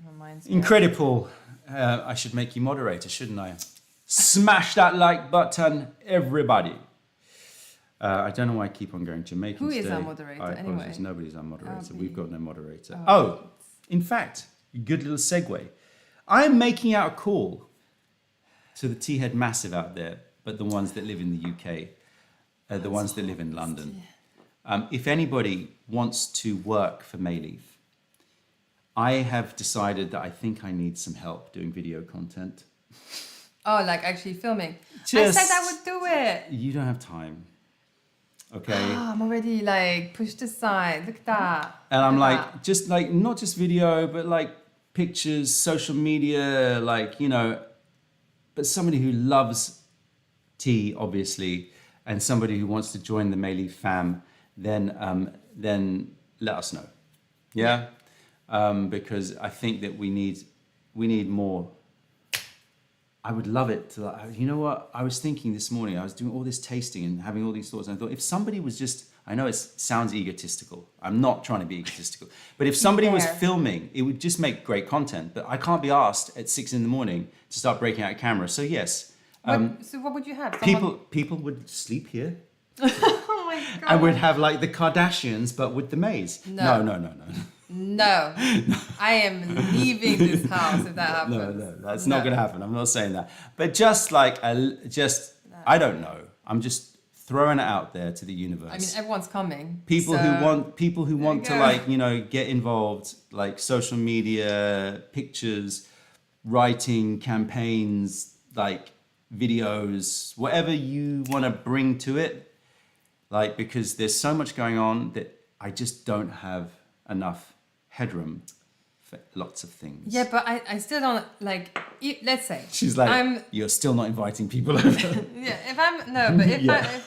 reminds me. Incredible. I should make you moderator, shouldn't I? Smash that like button, everybody. I don't know why I keep on going Jamaican Who is today. our moderator, I apologize. anyway? Nobody's our moderator. me. We've got no moderator. Oh. In fact, good little segue. I'm making out a call to the Tea Head Massive out there, but the ones that live in the UK, the ones that live in London. If anybody wants to work for Mayleaf, I have decided that I think I need some help doing video content. Oh, like actually filming. Just- I said I would do it. You don't have time. Okay. Oh, I'm already like pushed aside. Look at that. And I'm Look like, at that. just like, not just video, but like pictures, social media, like, you know, but somebody who loves tea, obviously, and somebody who wants to join the Mayleaf fam, then let us know. Yeah? Because I think that we need more. I would love it to, you know what? I was thinking this morning, I was doing all this tasting and having all these thoughts, and I thought if somebody was just, I know it sounds egotistical. I'm not trying to be egotistical. But if somebody was filming, it would just make great content. But I can't be asked at 6 a.m. to start breaking out a camera. So yes. So what would you have? People would sleep here. Oh my God. I would have like the Kardashians, but with the maze. No. No. I am leaving this house if that happens. No, that's not going to happen. I'm not saying that. But just like, I don't know. I'm just throwing it out there to the universe. I mean, everyone's coming. People who want to go. like, you know, get involved, like social media, pictures, writing, campaigns, like videos, whatever you want to bring to it. Like, because there's so much going on that I just don't have enough headroom for lots of things. Yeah, but I still don't like. Let's say She's like, you're still not inviting people over. Yeah, but if Yeah.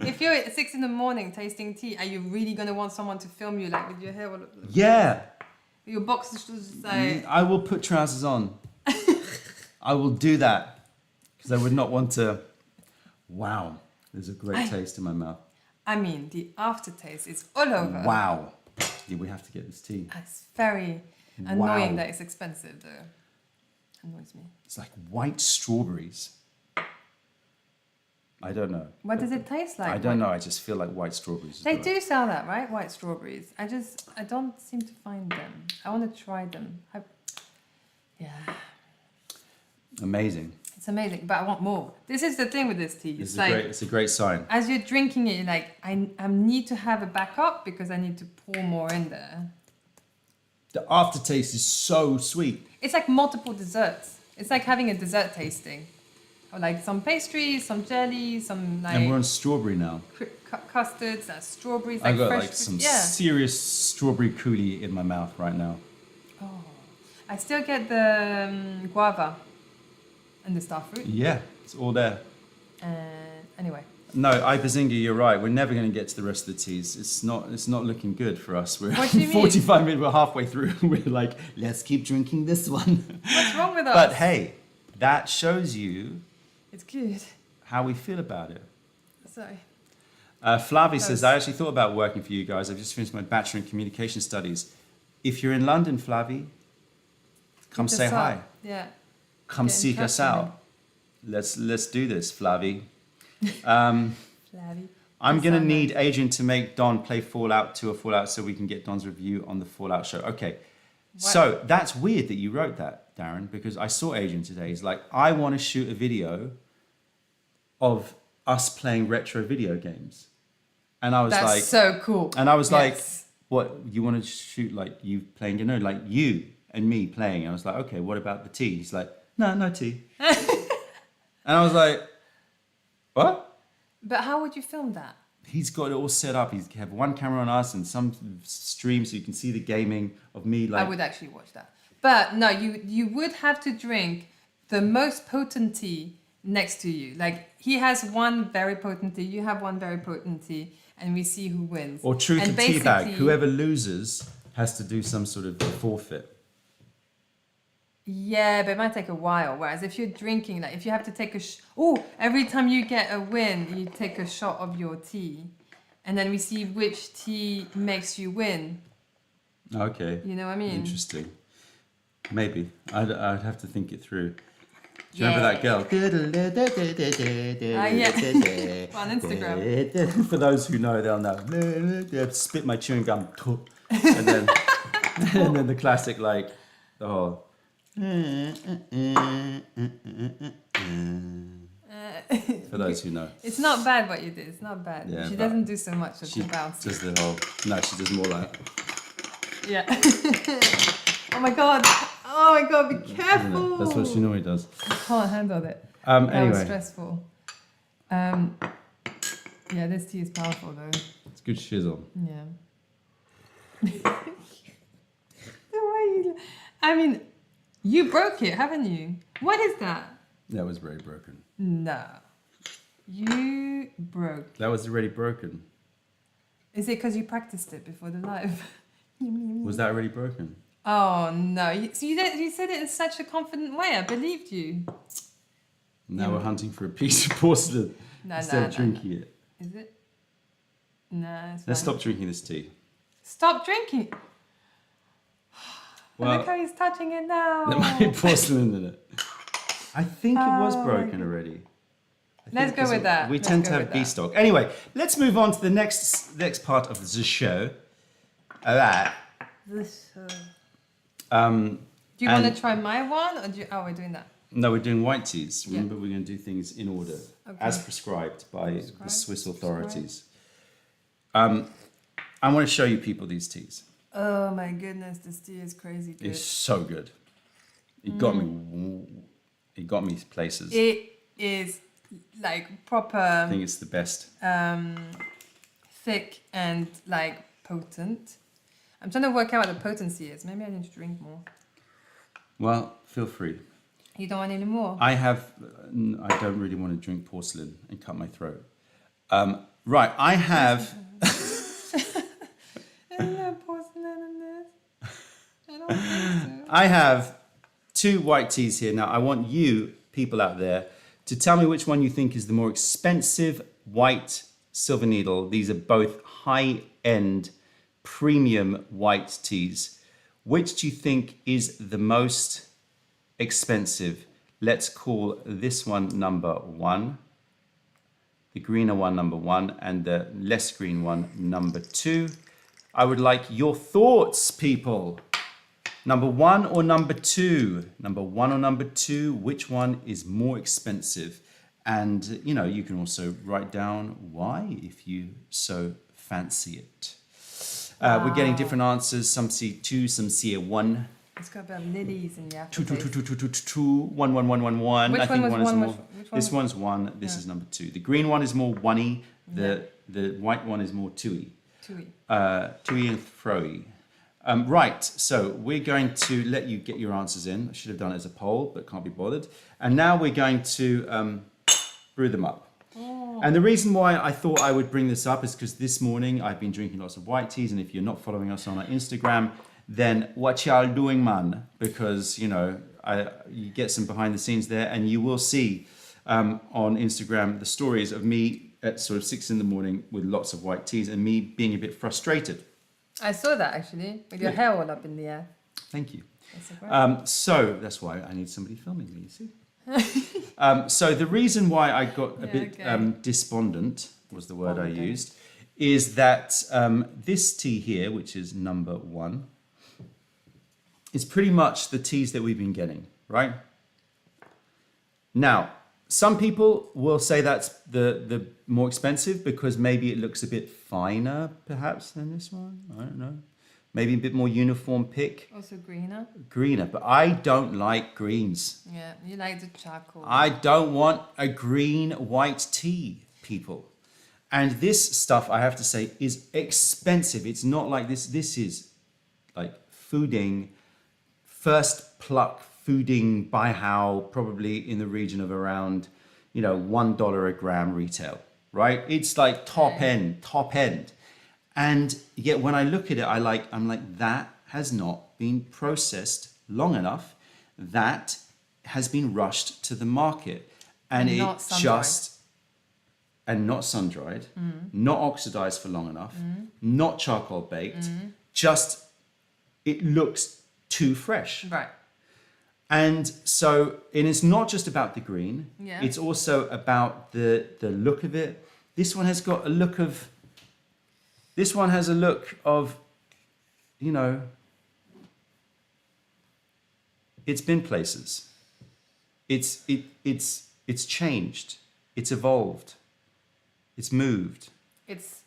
if you're at 6 a.m. tasting tea, are you really gonna want someone to film you like with your hair? Yeah. Your boxers just like. I will put trousers on. I will do that because I would not want to. Wow, there's a great taste in my mouth. I mean, the aftertaste is all over. Wow. Yeah, we have to get this tea. It's very annoying Wow. that it's expensive, though. Annoys me. It's like white strawberries. I don't know. What does it taste like? I don't know. I just feel like white strawberries. They do sell that, right? White strawberries. I don't seem to find them. I want to try them. Yeah. Amazing. It's amazing, but I want more. This is the thing with this tea. It's It's like it's a great sign. as you're drinking it, you're like, I need to have a backup because I need to pour more in there. The aftertaste is so sweet. It's like multiple desserts. It's like having a dessert tasting. Or like some pastries, some jelly, some like And we're on strawberry now. custards, strawberries, I've like got fresh like fruit. some Yeah. serious strawberry coulis in my mouth right now. Oh, I still get the guava and the starfruit. Yeah, it's all there. Anyway, No, Ipazinga, you're right. We're never going to get to the rest of the teas. It's not looking good for us. We're What do you mean? 45 minutes, we're halfway through. We're like, let's keep drinking this one. what's wrong with us? But hey, that shows you It's good. how we feel about it. Sorry. Flavi says, Close. I actually thought about working for you guys. I've just finished my Bachelor in Communication Studies. If you're in London, Flavi, come Hit say us hi. up. Yeah. Come Get in seek touch us with out. Let's do this, Flavi. Flavy. I'm That going to sound need Adrian to make Don play Fallout 2 or Fallout so we can get Don's review on the Fallout show. Okay. So that's weird that you wrote that, Darren, because I saw Adrian today. He's like, I want to shoot a video of us playing retro video games. And I was That's like, so cool. and I was like, Yes. what, you want to shoot like you playing, like you and me playing. I was like, okay, what about the tea? He's like, no tea. And I was like, what? But how would you film that? He's got it all set up. He's have one camera on us and some stream so you can see the gaming of me. Like, I would actually watch that. But no, you would have to drink the most potent tea next to you. Like he has one very potent tea, you have one very potent tea, and we see who wins. or truth and or teabag. Whoever loses has to do some sort of forfeit. Yeah, but it might take a while. Whereas if you're drinking, like if you have to take every time you get a win, you take a shot of your tea, and then we see which tea makes you win. Okay. You know what I mean? Interesting. Maybe. I'd have to think it through. Do you remember that girl? Yeah. On Instagram. For those who know, they'll know. Spit my chewing gum. And then, and then the classic, like, the whole. For those who know. It's not bad what you did. It's not bad. Yeah, she but doesn't do so much of She the bounce. does the whole. No, she does more like. Yeah. Oh my god. Oh my god, be careful. That's what she normally does. I can't handle it. That was Anyway, stressful. Yeah, this tea is powerful though. it's good shizzle. Yeah. The way you, I mean, you broke it, haven't you? What is that? That was very broken. No. You broke. That was already broken. Is it because you practiced it before the live? Was that already broken? Oh no! You said it in such a confident way. I believed you. Now we're hunting for a piece of porcelain No, instead no, of drinking it. Is it? No, it's Let's fine. stop drinking this tea. Stop drinking. Well, Look how he's touching it now. there might be porcelain in it. I think it was Oh, broken already. Let's go with that. We Let's tend to go have with B that. stock. Anyway, let's move on to the next part of the show. Alright. This, Um, do you want and- to try my one, or do you? Oh, we're doing that. No, we're doing white teas. Yeah. Remember, we're going to do things in order, Okay. as prescribed by the Prescribed, Swiss authorities. I want to show you people these teas. Oh my goodness, this tea is crazy good. It's so good. It got me. It got me places. It is like proper I think it's the best. thick and like potent. I'm trying to work out what the potency is. Maybe I need to drink more. Well, feel free. You don't want any more? I don't really want to drink porcelain and cut my throat. Right, I have. Yeah, porcelain in this. I don't think so. I have 2 white teas here. Now, I want you, people out there, to tell me which one you think is the more expensive white silver needle. These are both high-end, premium white teas. Which do you think is the most expensive? Let's call this one number 1, the greener one number 1, and the less green one number 2. I would like your thoughts, people. Number one or number two? Number one or number two? Which one is more expensive? And, you know, you can also write down why if you so fancy it. We're getting different answers. Some see two, some see a one. It's got a bit of lilies in the Two, aftertaste. two, one, one, one, one, one. Which I think one was one is one? more. Which one? This one's one. This is number two. The green one is more one-y. The white one is more two-y. Two-y and fro-y. Right, so we're going to let you get your answers in. I should have done it as a poll, but can't be bothered. And now we're going to brew them up. And the reason why I thought I would bring this up is because this morning I've been drinking lots of white teas, and if you're not following us on our Instagram, then what y'all doing, man? Because, you know, you get some behind the scenes there, and you will see on Instagram the stories of me at sort of 6 in the morning with lots of white teas and me being a bit frustrated. I saw that actually, with your hair all up in the air. Thank you. That's So that's why I need somebody filming me, you see. So the reason why I got a bit despondent, was the word I used, is that this tea here, which is number one, is pretty much the teas that we've been getting, right? Now, some people will say that's the more expensive because maybe it looks a bit finer, perhaps, than this one. I don't know. Maybe a bit more uniform pick. Also greener. Greener, but I don't like greens. Yeah, you like the charcoal. I don't want a green white tea, people. And this stuff, I have to say, is expensive. It's not like this. This is like fooding, first pluck fooding by how probably in the region of around, you know, $1 a gram retail, right? It's like top end. And yet when I look at it, I'm like, that has not been processed long enough. That has been rushed to the market. And not sun-dried, not oxidized for long enough, not charcoal baked, just, it looks too fresh. Right. And so, and it's not just about the green, it's also about the look of it. This one has got a look of, you know, it's been places. It's changed. It's evolved. It's moved. It's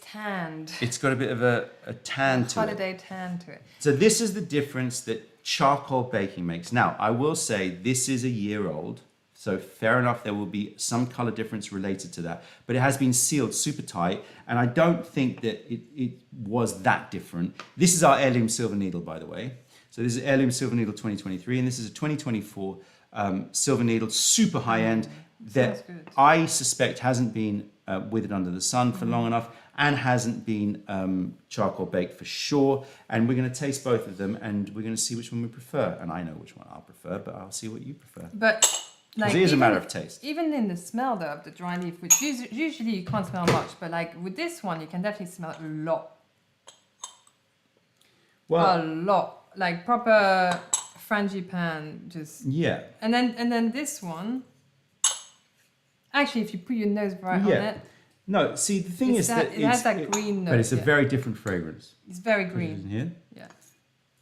tanned. It's got a bit of a tan to it. Holiday tan to it. So this is the difference that charcoal baking makes. Now, I will say this is a year old. So fair enough, there will be some color difference related to that. But it has been sealed super tight. And I don't think that it was that different. This is our heirloom silver needle, by the way. So this is heirloom silver needle 2023. And this is a 2024 silver needle, super high end. That I suspect hasn't been withered under the sun for long enough and hasn't been charcoal baked for sure. And we're going to taste both of them and we're going to see which one we prefer. And I know which one I'll prefer, but I'll see what you prefer. But like, it is a matter of taste. Even in the smell though of the dry leaf, which usually you can't smell much, but like with this one, you can definitely smell a lot. Well, a lot, like proper frangipane, just And then this one. Actually, if you put your nose right on it. No, see, the thing is that it has that green note. But it's a very different fragrance. It's very green. Here.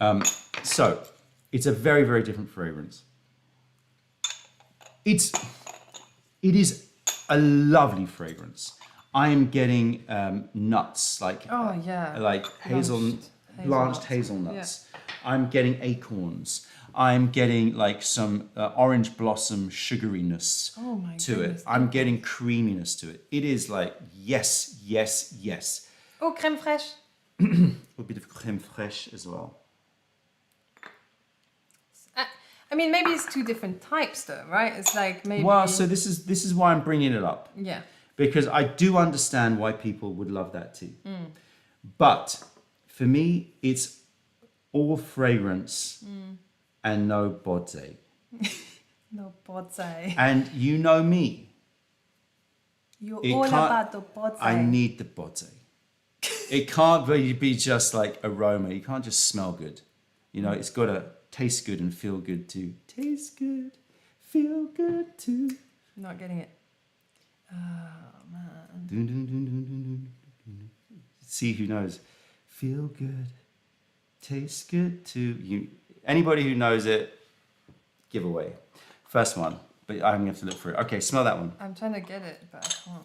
Yeah. So, it's a very, very different fragrance. It is a lovely fragrance. I am getting nuts, like blanched hazelnuts. Yeah. I'm getting acorns. I'm getting like some orange blossom sugariness to it. I'm getting creaminess to it. It is like, yes. Oh, crème fraîche. A bit of crème fraîche as well. I mean, maybe it's two different types though, right? It's like maybe... Well, so this is why I'm bringing it up. Yeah. Because I do understand why people would love that tea. But for me, it's all fragrance and no body. No body. And you know me. You're all about the body. I need the body. It can't really be just like aroma. You can't just smell good. You know, it's got to taste good and feel good too. Taste good, feel good too. Not getting it. Oh, man. See who knows. Feel good, tastes good too. Anybody who knows it, give away. First one, but I'm gonna have to look for it. Okay, smell that one. I'm trying to get it, but I can't.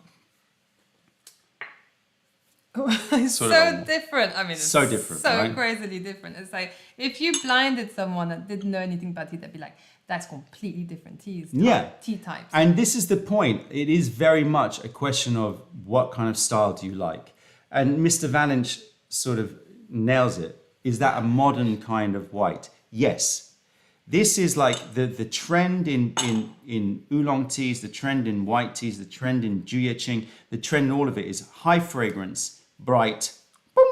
It's Sort so of different. I mean, it's so different, so right? crazily different. It's like if you blinded someone that didn't know anything about tea, they'd be like, "That's completely different teas." Yeah. Tea types. And this is the point. It is very much a question of what kind of style do you like. And Mr. Valench sort of nails it. Is that a modern kind of white? Yes. This is like the trend in oolong teas, the trend in white teas, the trend in Juyeqing, the trend in all of it is high fragrance, bright, boom.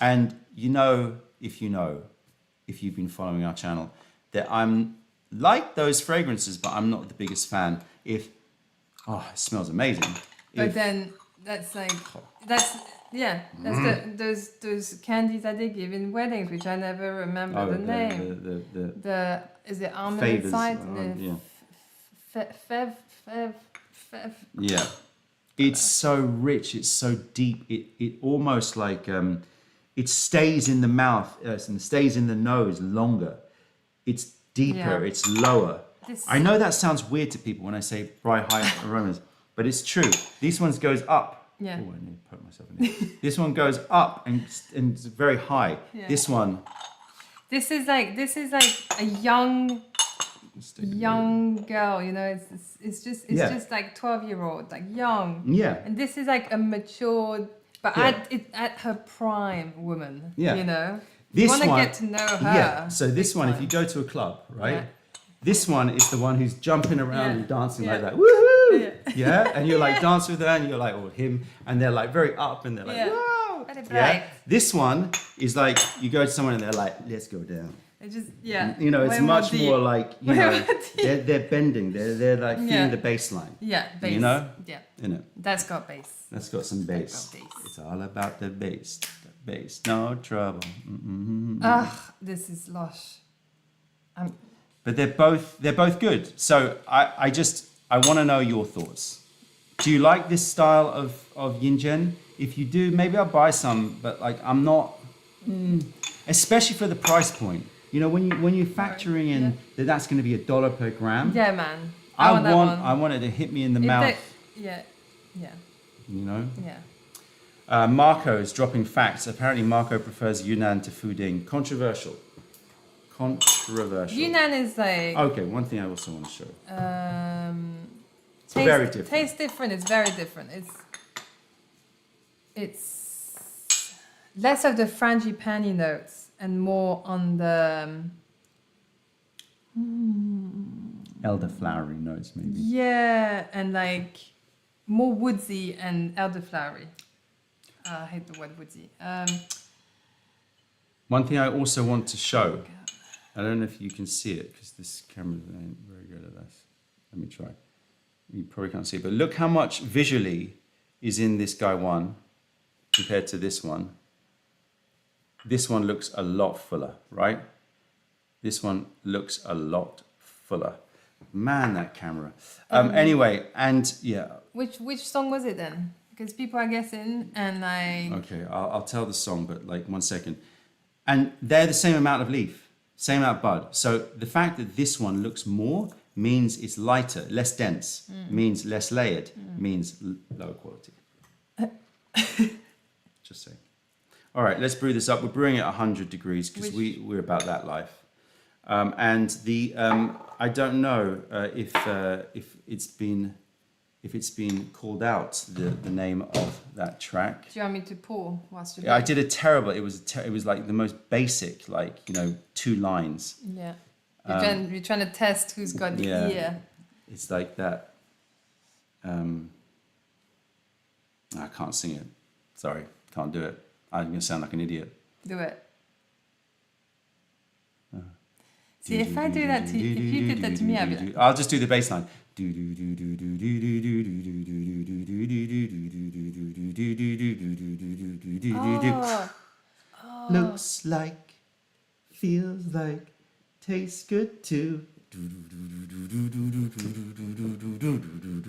And you know, if you've been following our channel, that I'm like those fragrances, but I'm not the biggest fan. It smells amazing. But then that's like, that's those candies that they give in weddings, which I never remember the name. The is it almond favors, inside? yeah. Fev. Yeah. It's so rich, it's so deep, it almost like it stays in the mouth and stays in the nose longer. It's deeper, Yeah. it's lower. This- I know that sounds weird to people when I say bright high aromas, but it's true. This one goes up. Yeah. Oh, I need to poke myself in there. This one goes up and it's very high. Yeah. This one. This is like a young girl, you know. It's just like 12-year-old, like young. Yeah. And this is like a matured, but Yeah. at her prime woman. Yeah. You know. This You want to one, get to know her. Yeah. So this big one, if time. you go to a club, right? Yeah. This one is the one who's jumping around Yeah. and dancing Yeah. like that. Woohoo! Yeah. Yeah. And you're like dance with her and you're like, or him, and they're like very up and they're like, Yeah. wow. Very Yeah. bright. This one is like you go to someone and they're like, let's go down. It just You know, it's way much deep. more like you Way know more deep. they're bending, they're like feeling Yeah. the bass line. Yeah, bass. You know? Yeah. You know, That's got bass. that's got some bass. got bass. It's all about the bass. The bass, no trouble. This is lush. I'm But they're both good. So I want to know your thoughts. Do you like this style of Yinzhen? If you do, maybe I'll buy some. But like I'm not, especially for the price point. You know, when you're factoring in that's going to be $1 per gram. yeah, man. I want that one. I want it to hit me in the If mouth. yeah. You know. Yeah. Marco is dropping facts. Apparently, Marco prefers Yunnan to Fuding. Controversial. Yunnan is like Okay, one thing I also want to show. it's very different. Tastes different. It's very different. It's less of the frangipani notes and more on the Elderflowery notes, maybe. yeah, and like more woodsy and elderflowery. I hate the word woodsy. One thing I also want to show, I don't know if you can see it because this camera ain't very good at this. Let me try. You probably can't see it, but look how much visually is in this guy one compared to this one. This one looks a lot fuller, right? This one looks a lot fuller. Man, that camera. Anyway, and yeah. Which song was it then? Because people are guessing and like Okay, I'll tell the song, but like 1 second. And they're the same amount of leaf, same amount of bud. So the fact that this one looks more means it's lighter, less dense, means less layered, means lower quality. Just saying. All right, let's brew this up. We're brewing at 100 degrees because we're about that life. And the I don't know if it's been called out the name of that track. do you want me to pour whilst you Yeah, I did a terrible. It was like the most basic, like 2 lines. Yeah. You're trying to test who's got the yeah. ear. It's like that. I can't sing it. Sorry, can't do it. I'm gonna sound like an idiot. Do it. See, if I do that to you, if you did that to me, I'd be like, I'll just do the bass line. oh, Looks like, feels like, tastes good too.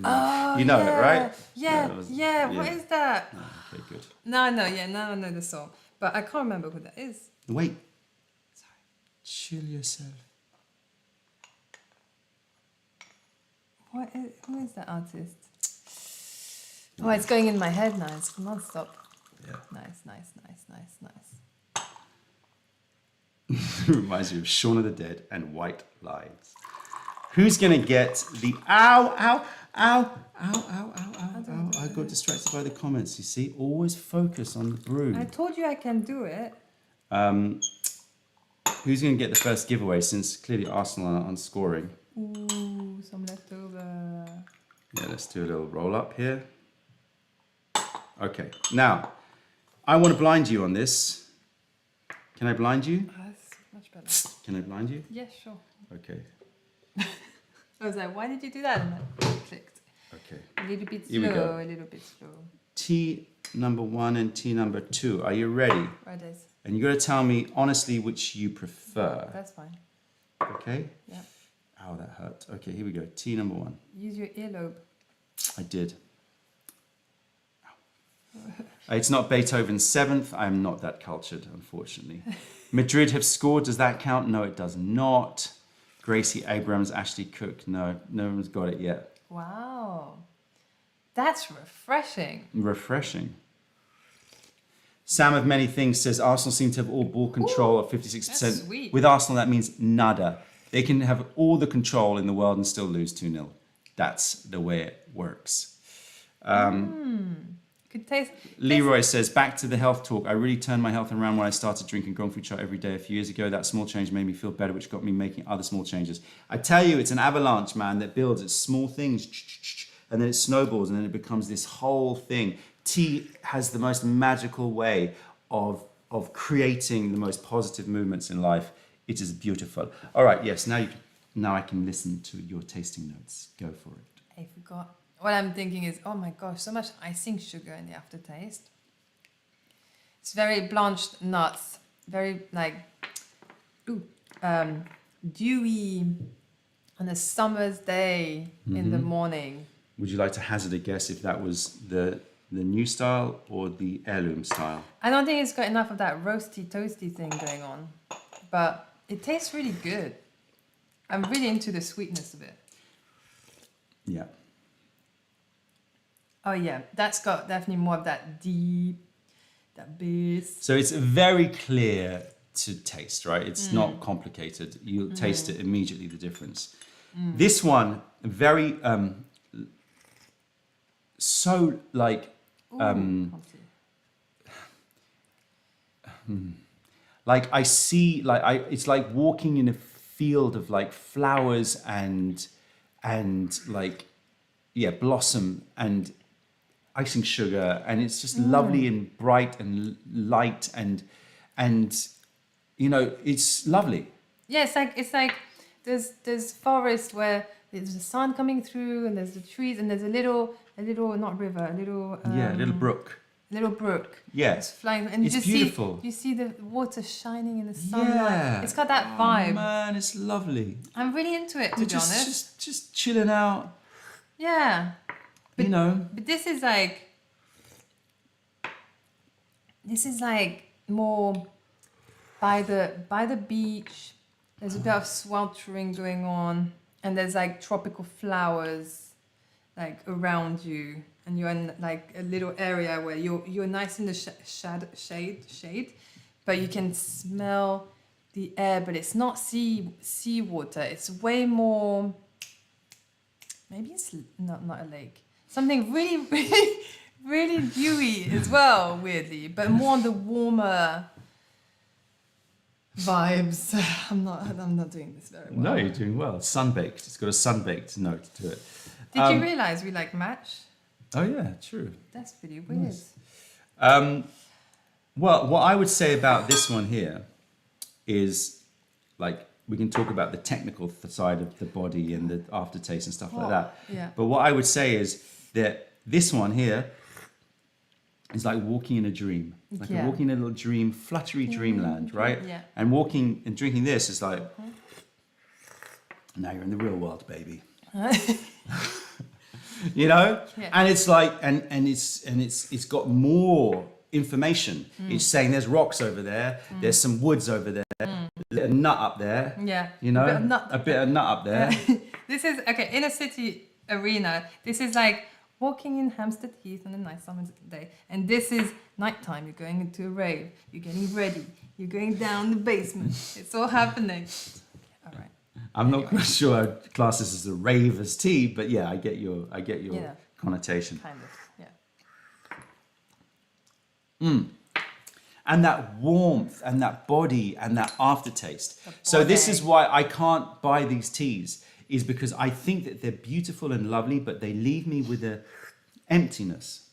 oh, You know it, right? Yeah, That was- yeah. What is that? Okay, good. No, yeah, now I know the song, but I can't remember who that is. Wait. Sorry. Chill yourself. Who is that artist? Oh, it's going in my head now. It's non-stop. Yeah. Nice. Reminds me of Shaun of the Dead and White Lines. Who's going to get the ow. I got distracted by the comments, you see. Always focus on the broom. I told you I can do it. Who's going to get the first giveaway since clearly Arsenal aren't scoring? Ooh, some leftover. Yeah, let's do a little roll up here. Okay, now, I want to blind you on this. Can I blind you? That's much better. Can I blind you? Yeah, sure. Okay. I was like, why did you do that? And I clicked. Okay. A little bit Here we go. slow, a little bit slow. T number 1 and T number 2. Are you ready? Right, Des. And you got to tell me honestly which you prefer. That's fine. Okay? Yeah. Ow, that hurt. Okay, here we go. T number 1. Use your earlobe. I did. It's not Beethoven's 7th. I'm not that cultured, unfortunately. Madrid have scored. Does that count? No, it does not. Gracie Abrams, Ashley Cook. No one's got it yet. Wow. That's refreshing. Refreshing. Sam of Many Things says Arsenal seem to have all ball control at 56%. That's sweet. With Arsenal, that means nada. They can have all the control in the world and still lose 2-0. That's the way it works. Could taste. Leroy says, back to the health talk. I really turned my health around when I started drinking Gongfu Cha every day a few years ago. That small change made me feel better, which got me making other small changes. I tell you, it's an avalanche, man, that builds. It's small things, and then it snowballs, and then it becomes this whole thing. Tea has the most magical way of creating the most positive movements in life. It is beautiful. All right, yes, now I can listen to your tasting notes. Go for it. I forgot. What I'm thinking is, oh my gosh, so much icing sugar in the aftertaste. It's very blanched nuts, very like, dewy on a summer's day in the morning. Would you like to hazard a guess if that was the new style or the heirloom style? I don't think it's got enough of that roasty, toasty thing going on, but it tastes really good. I'm really into the sweetness of it. Yeah. Oh yeah, that's got definitely more of that deep, that bass. So it's very clear to taste, right? It's not complicated. You'll taste it immediately, the difference. This one, very, so like, like I see, like it's like walking in a field of like flowers and like, yeah, blossom and icing sugar, and it's just lovely and bright and light and you know, it's lovely. Yeah, it's like there's forest where there's the sun coming through, and there's the trees, and there's a little not river, a little Yeah, a little brook. little brook. Yeah, It's flying, and it's you just beautiful. you see the water shining in the sunlight. Yeah, It's got that Oh, vibe. man, it's lovely. I'm really into it, to be honest. Just chilling out. Yeah. You know. But this is like more by the beach. There's a bit of sweltering going on, and there's like tropical flowers like around you, and you're in like a little area where you're nice in the shade, but you can smell the air, but it's not sea water. It's way more. Maybe it's not a lake. Something really, really, really dewy as well, weirdly, but more on the warmer vibes. I'm not doing this very well. No, you're doing well. Sunbaked. It's got a sunbaked note to it. Did you realize we like match? Oh yeah, true. That's pretty weird. Nice. Well, what I would say about this one here is, like, we can talk about the technical side of the body and the aftertaste and stuff like that. Yeah. But what I would say is that this one here is like walking in a dream. Like walking in a little dream, fluttery dreamland, right? Yeah. And walking and drinking this is like, now you're in the real world, baby. You know? Yeah. And it's like, and it's got more information. It's saying there's rocks over there, there's some woods over there, a nut up there. Yeah. You know, A bit of nut up there. This is, okay, inner city arena. This is like walking in Hampstead Heath on a nice summer's day. And this is nighttime. You're going into a rave. You're getting ready. You're going down the basement. It's all happening. All right. I'm not quite sure I'd class this as a rave as tea, but yeah, I get your Yeah. connotation. Kind of, yeah. And that warmth and that body and that aftertaste. So this is why I can't buy these teas, is because I think that they're beautiful and lovely, but they leave me with a emptiness.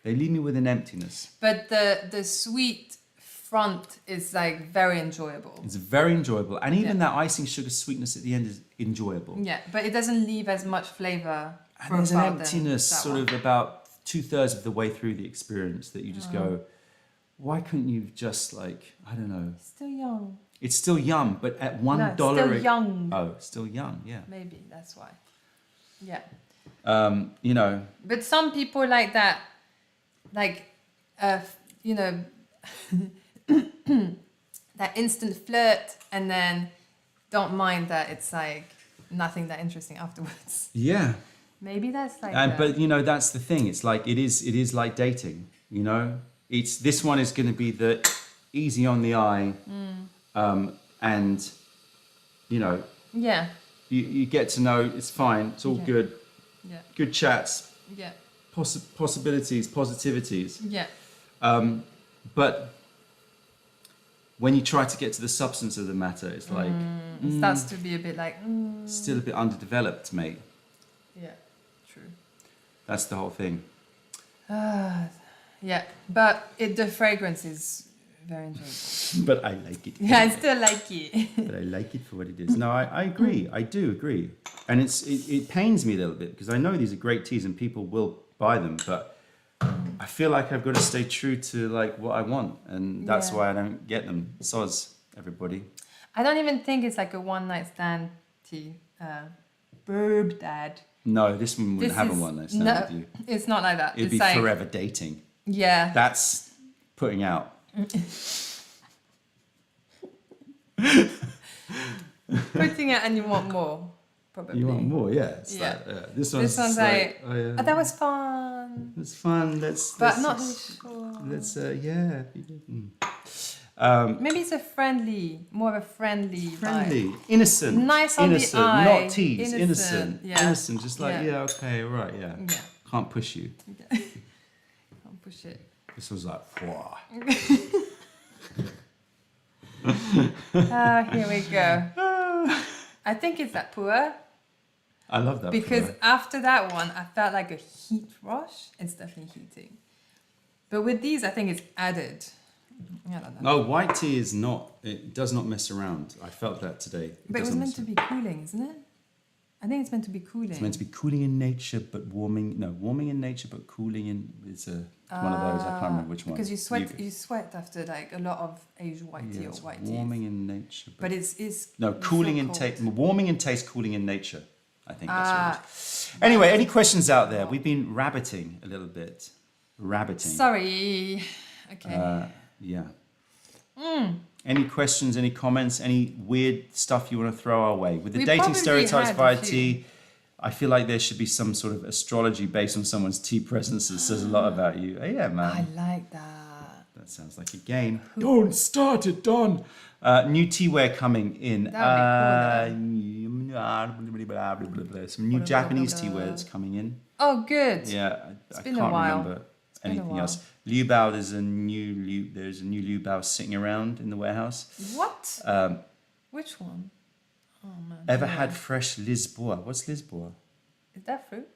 They leave me with an emptiness. But the sweet front is like very enjoyable. It's very enjoyable. And even that icing sugar sweetness at the end is enjoyable. Yeah, but it doesn't leave as much flavor. And there's an profile than emptiness that sort one. of about 2/3 of the way through the experience that you just go, why couldn't you just like, I don't know. Still young. It's still young, but at $1. No, still young. Oh, still young, yeah. Maybe that's why. Yeah. You know. But some people like that, like, you know, that instant flirt, and then don't mind that it's like nothing that interesting afterwards. Yeah. Maybe that's like. But you know, that's the thing. It's like it is like dating. You know, it's this one is going to be the easy on the eye, and you know, Yeah. you get to know. It's fine. It's all good. Yeah. Good chats. Yeah. Possibilities, positivities. Yeah. But when you try to get to the substance of the matter, it's like It starts to be a bit like. still a bit underdeveloped, mate. Yeah. True. That's the whole thing. Yeah, but the fragrance is very enjoyable. But I like it. Yeah, I still like it. But I like it for what it is. No, I agree. I do agree. And it pains me a little bit because I know these are great teas and people will buy them, but I feel like I've got to stay true to like what I want, and that's Yeah. why I don't get them. Soz, everybody. I don't even think it's like a one night stand tea. Burb dad. No, this one wouldn't This have a is- one night stand no, with you. it's not like that. It'd it's be like, forever dating. Yeah. That's putting out. Putting it and you want more, probably. You want more, yeah. It's Yeah. like, this This one's like, oh, yeah. oh, that was fun. It's fun. But not really sure. Let's yeah. Maybe it's a more of a friendly Friendly, vibe. innocent, Nice on the innocent, eye. not tease, Innocent, innocent, yeah. innocent. Just like Yeah. okay, right, yeah. Yeah. Can't push you. Can't push it. This was like, wow. Here we go. I think it's that puer. I love that Because flower. after that one, I felt like a heat rush. It's definitely heating. But with these, I think it's added. I don't know. No, white tea is not. It does not mess around. I felt that today. But it was doesn't meant mess to be cooling, isn't it? I think it's meant to be cooling. It's meant to be cooling in nature, but warming. No, warming in nature, but cooling in. It's one of those. I can't remember which one. Because you sweat after like a lot of Asian white tea Yeah, or it's white tea. warming in nature. But it's No, you cooling feel in cold. taste, warming in taste, cooling in nature. I think that's what it is. Anyway, any questions out there? We've been rabbiting a little bit. Rabbiting. Sorry. Okay. Yeah. Any questions, any comments, any weird stuff you want to throw our way? With the We dating probably stereotypes had a via few. tea, I feel like there should be some sort of astrology based on someone's tea presence that says a lot about you. Yeah, man. I like that. That sounds like a game. Don't start it, Don. New teaware coming in. That Some new Japanese teaware that's coming in. Oh, good. Yeah, I been a can't while. remember been a anything while. else. Liu Bao, there's a new Liu Bao sitting around in the warehouse. What? Um, Which one? Oh man. Ever had fresh Lisboa? What's Lisboa? Is that fruit?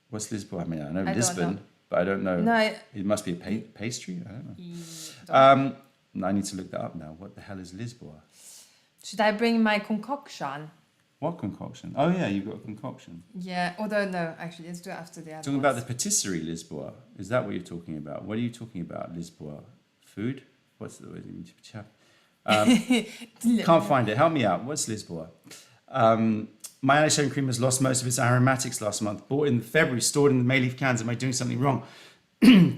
What's Lisboa? I mean, I know I don't Lisbon, know. but I don't know. No. It must be a pastry. I don't know. I need to look that up now. What the hell is Lisboa? Should I bring my concoction? What concoction? Oh yeah, you've got a concoction. Yeah, although no, actually, let's do it after the other Talking about the ones. patisserie Lisboa. Is that what you're talking about? What are you talking about, Lisboa? Food? What's the word? Can't find it. Help me out. What's Lisboa? My Irish shaving cream has lost most of its aromatics last month. Bought in February, stored in the Mayleaf cans. Am I doing something wrong?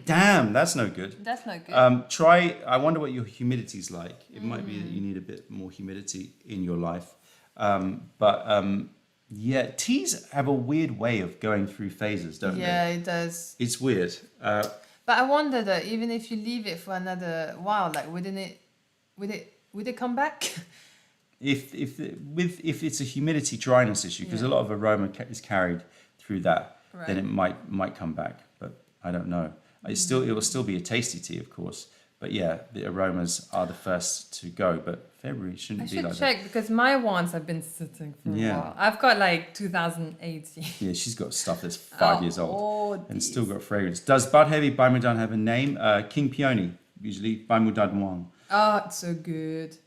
Damn, that's no good. That's not good. Try. I wonder what your humidity's like. It might be that you need a bit more humidity in your life. Yeah, teas have a weird way of going through phases, don't Yeah, they? it does. It's weird. But I wonder that even if you leave it for another while, like would it come back? If it's a humidity dryness issue, because a lot of aroma is carried through that, then it might come back. But I don't know. It will still be a tasty tea, of course. But yeah, the aromas are the first to go. But February shouldn't be like that. I should check because my ones have been sitting for a while. I've got like 2018. Yeah, she's got stuff that's 5 years old Oh, and still got fragrance. Does Bud Heavy by Mudan have a name? King Peony, usually by Mudan Wang. Oh, it's so good.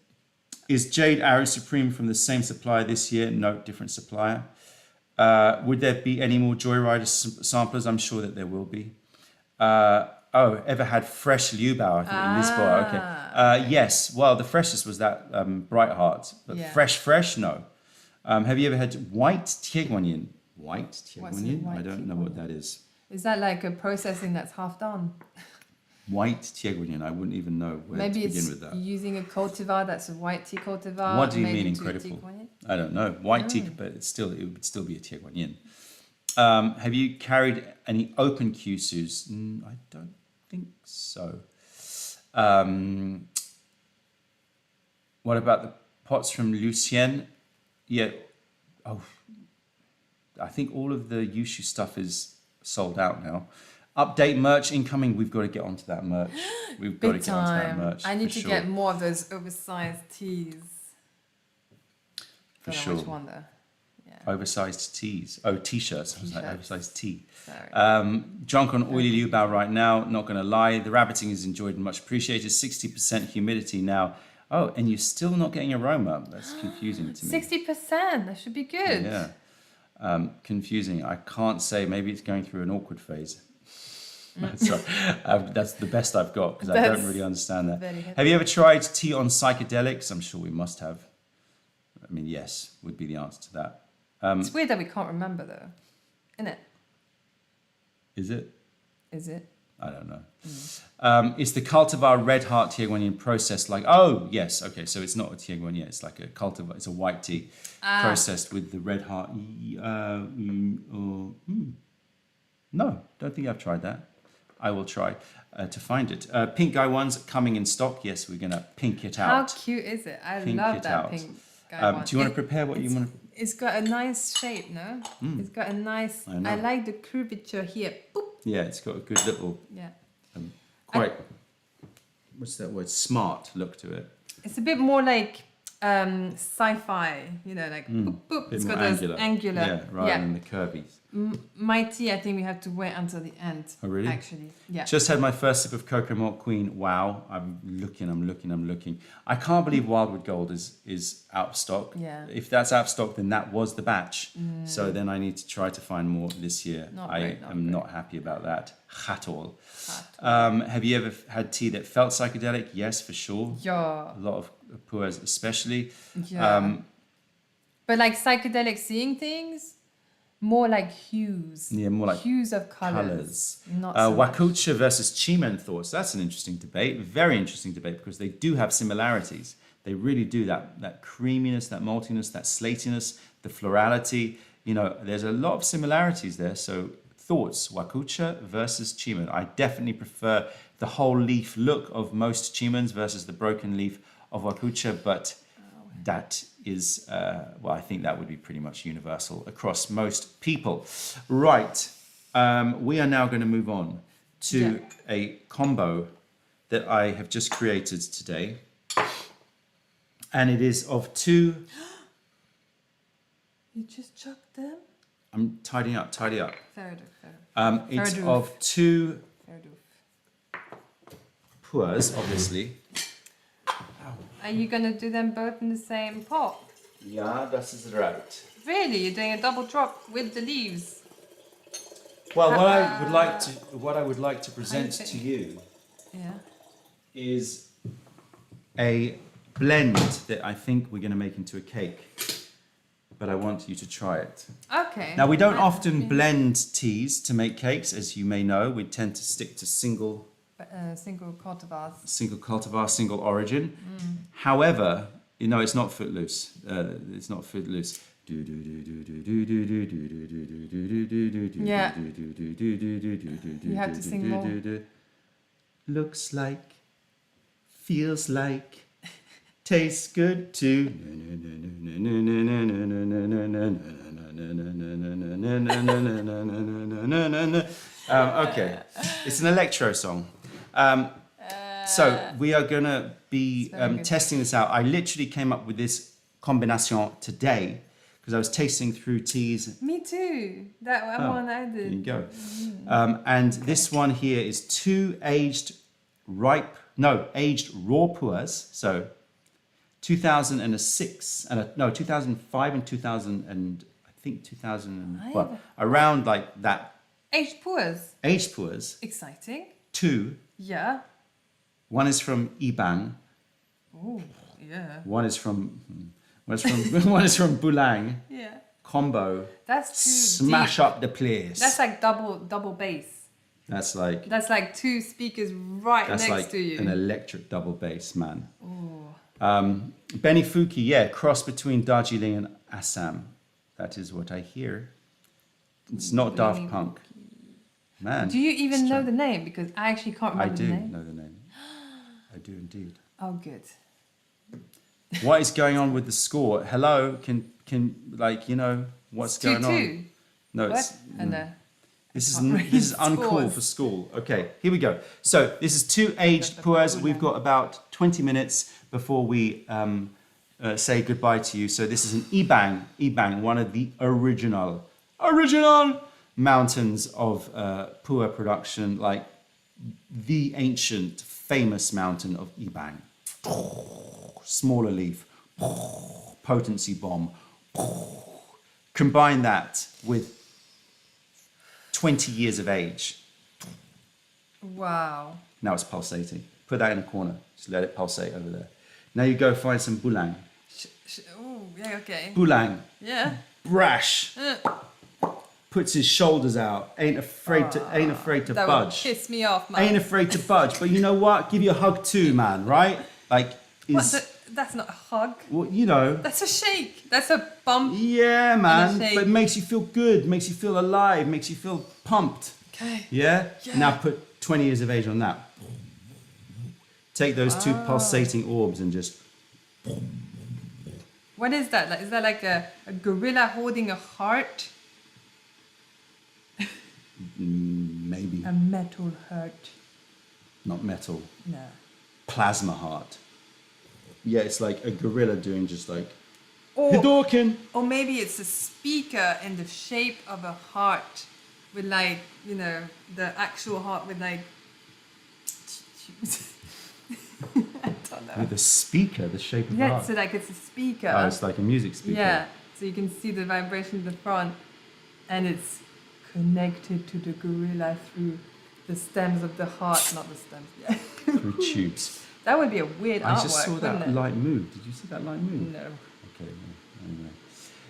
Is Jade Arrow Supreme from the same supplier this year? No, different supplier. Would there be any more Joyrider samplers? I'm sure that there will be. Ever had fresh Liu Bao? I think in this bar. Okay. Yes. Well, the freshest was that Bright Heart, but fresh, no. Have you ever had white Tieguanyin? White Tieguanyin? I don't know what that is. Is that like a processing that's half done? White Tieguanyin. I wouldn't even know where to begin with that. Maybe it's using a cultivar that's a white tea cultivar. What do you mean incredible? I don't know. White tea, but it would still be a Tieguanyin. Have you carried any open Kyusus? I don't think so. What about the pots from Lucien? Yeah. Oh, I think all of the Yushu stuff is sold out now. Update merch incoming. We've got to get onto that merch. We've got to get onto that merch. I need to get more of those oversized teas. For sure. Which one though? Yeah. Oversized tees. Oh, t-shirts. I was like oversized tee. Drunk on oily Liu Bao right now. Not going to lie. The rabbiting is enjoyed and much appreciated. 60% humidity now. Oh, and you're still not getting aroma. That's confusing to me. 60%. That should be good. Yeah. Confusing. I can't say. Maybe it's going through an awkward phase. Sorry. That's the best I've got because I don't really understand that. Have you ever tried tea on psychedelics? I'm sure we must have. I mean, yes, would be the answer to that. It's weird that we can't remember though, isn't it? Is it? Is it? I don't know. Is the cultivar Red Heart Tieguanyin processed like? Oh, yes. Okay, so it's not a Tieguanyin. It's like a cultivar. It's a white tea processed with the Red Heart. No, don't think I've tried that. I will try to find it. Pink Guy ones coming in stock. Yes, we're gonna pink it out. How cute is it? I love that pink Guy one. Do you want to prepare what you want to? It's got a nice shape, no? It's got a nice. I like the curvature here. Boop. Yeah, it's got a good little. Yeah. Quite. What's that word? Smart look to it. It's a bit more like sci-fi, you know, like boop boop. It's got those angular. Yeah, rather than the curvy. My tea, I think we have to wait until the end. Oh, really? Actually, yeah. Just had my first sip of Cocoa Milk Queen. Wow, I'm looking. I can't believe Wildwood Gold is out of stock. Yeah. If that's out of stock, then that was the batch. So then I need to try to find more this year. I am not happy about that at all. Have you ever had tea that felt psychedelic? Yes, for sure. Yeah. A lot of puers especially. Yeah. But like psychedelic seeing things, more like hues. Yeah, more like hues of colours. Not so Wakucha versus Chimen thoughts. That's an interesting debate. Very interesting debate because they do have similarities. They really do that creaminess, that maltiness, that slatiness, the florality. You know, there's a lot of similarities there. So thoughts, Wakucha versus Chimen. I definitely prefer the whole leaf look of most Chimens versus the broken leaf of Wakucha, but that is, I think that would be pretty much universal across most people. Right, we are now going to move on to a combo that I have just created today. And it is of two... You just chucked them? I'm tidying up. Fair enough. It's of two puers, obviously. Are you going to do them both in the same pot? Yeah, that is right. Really? You're doing a double drop with the leaves? Well, what I would like to present to you is a blend that I think we're going to make into a cake. but I want you to try it. Okay. Now, we don't often blend teas to make cakes, as you may know. We tend to stick to single Single cultivars. single cultivar, single origin. However, you know, it's not footloose. It's not footloose. Yeah. You have to sing more. Looks like, feels like, tastes good too. Okay, it's an electro song. So we are gonna be testing this out. I literally came up with this combination today because I was tasting through teas. Me too. That one I did. There you go. And this one here is two aged raw pours. So 2006 and 2005 and 2000 and I think 2000 well, around like that. Aged pours. Aged pours. Exciting. Two. Yeah. One is from Ibang. Oh, yeah. One is from Bulang. Yeah. Combo. That's too Smash deep. up the place. That's like double bass. That's like two speakers right next like to you. an electric double bass, man. Ooh. Benny Fuki, yeah, cross between Darjeeling and Assam. That is what I hear. It's not Daft Punk. Man. Do you even know the name? Because I actually can't remember the name. I do know the name. I do indeed. Oh, good. What is going on with the score? Hello, can like, you know, what's It's going 2-2. on? No, What? it's No. this can't read is uncalled scores. for school. Okay, here we go. So this is two aged pours. We've got about 20 minutes before we say goodbye to you. So this is an Ibang, one of the original mountains of puer production, like the ancient famous mountain of Ibang. Smaller leaf, potency bomb. Combine that with 20 years of age. Wow. Now it's pulsating. Put that in a corner. Just let it pulsate over there. Now you go find some Bulang. Oh, yeah, okay. Bulang, Yeah. brash, puts his shoulders out, ain't afraid to That would budge. piss me off, man. Ain't afraid to budge. But you know what? Give you a hug too, man, right? Like, That's not a hug. well, you know. That's a shake. That's a bump. Yeah, man. shake. But it makes you feel good, makes you feel alive, makes you feel pumped. Okay. Yeah? Yeah. Now put 20 years of age on that. Take those two pulsating orbs and just... What is that? Like, is that like a gorilla holding a heart? Maybe. A metal heart. Not metal. No. Plasma heart. Yeah, it's like a gorilla doing just like... Or, Hadouken! or maybe it's a speaker in the shape of a heart with like, you know, the actual heart with like... I don't know. With a speaker, the shape of Yeah, heart. so like it's a speaker. Oh, it's like a music speaker. Yeah, so you can see the vibration in the front, and it's connected to the gorilla through the stems of the heart, not the stems. Yeah. Through tubes. That would be a weird I artwork, just saw that wouldn't it? light move. Did you see that light move? No. Okay.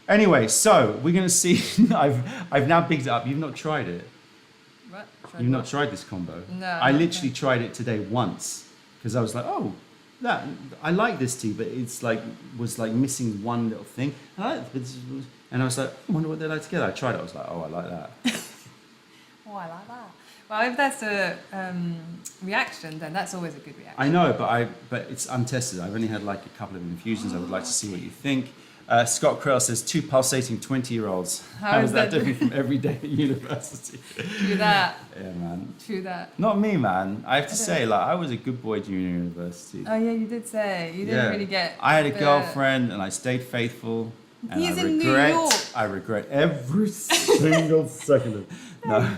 Anyway, so we're gonna see. I've now bigged it up. You've not tried it. What? You've not tried this combo. No. I literally tried it today once because I was like, oh, that I like this tea, but it's like was like missing one little thing. And I was like, I wonder what they like together. I tried it. I was like, oh, I like that. Oh, I like that. Well, if that's a reaction, then that's always a good reaction. I know, but it's untested. I've only had like a couple of infusions. I would like to see what you think. Scott Krell says 2 pulsating 20-year-olds. How is that different from every day at university? True that. Yeah, man. True that. Not me, man. I have to say, like, I was a good boy during university. Oh yeah, you did say you didn't really get. I had a girlfriend, and I stayed faithful. And He's I in regret, New York. I regret every single second of it. No,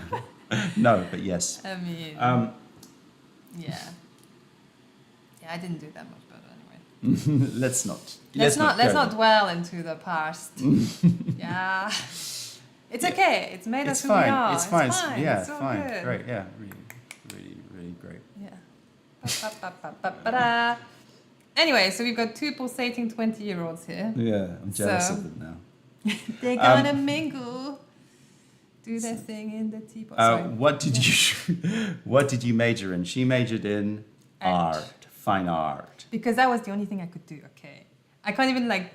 no, but yes. I mean, Um, yeah. Yeah, I didn't do that much better anyway. let's not. Let's go not there. dwell into the past. Yeah. It's okay. It's made us It's who we fine. are. It's fine. Yeah, It's all fine. good. Great. Yeah, really great. Yeah. Ba-ba-ba-ba-ba-da. Anyway, so we've got 2 pulsating 20-year-olds here. Yeah, I'm jealous So- of them now. They're gonna mingle. Do their thing in the teapot. Sorry. What did you major in? She majored in art, fine art. Because that was the only thing I could do. Okay, I can't even like.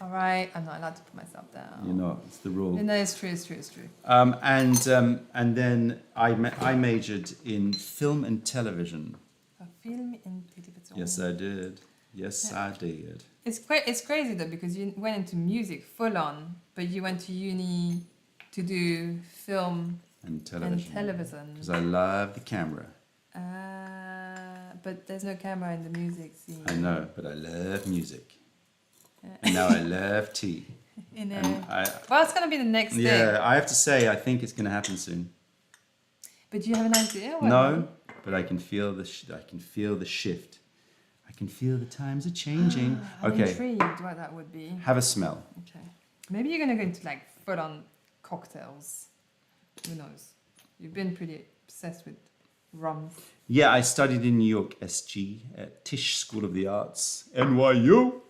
All right, I'm not allowed to put myself down. You know, it's the rule. No, it's true. It's true. It's true. And then I majored in film and television. A film in television. Yes, I did. Yes, I did. It's crazy though because you went into music full on, but you went to uni to do film And television. and television. Because I love the camera. But there's no camera in the music scene. I know, but I love music. And now I love tea. Well, it's gonna be the next thing. Yeah, I have to say, I think it's going to happen soon. But do you have an idea? No, but I can feel the I can feel the shift. I can feel the times are changing. I'm Okay, intrigued what that would be. have a smell. Okay. Maybe you're gonna go into like full on cocktails. Who knows? You've been pretty obsessed with rum. Yeah, I studied in New York, SG, at Tisch School of the Arts, NYU.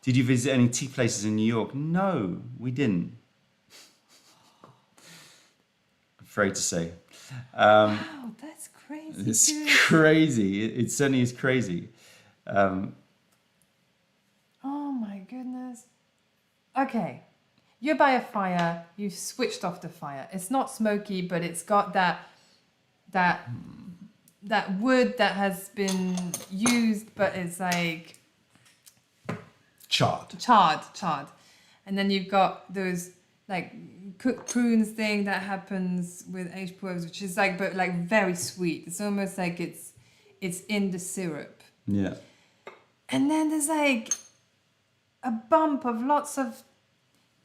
Did you visit any tea places in New York? No, we didn't. Afraid to say. Wow, that's crazy. It's dude. crazy. It certainly is crazy. Oh my goodness. Okay. You're by a fire, you've switched off the fire. It's not smoky, but it's got that wood that has been used, but it's like charred. And then you've got those like cooked prunes thing that happens with aged prunes, which is like, but like very sweet. It's almost like it's in the syrup. Yeah. And then there's like a bump of lots of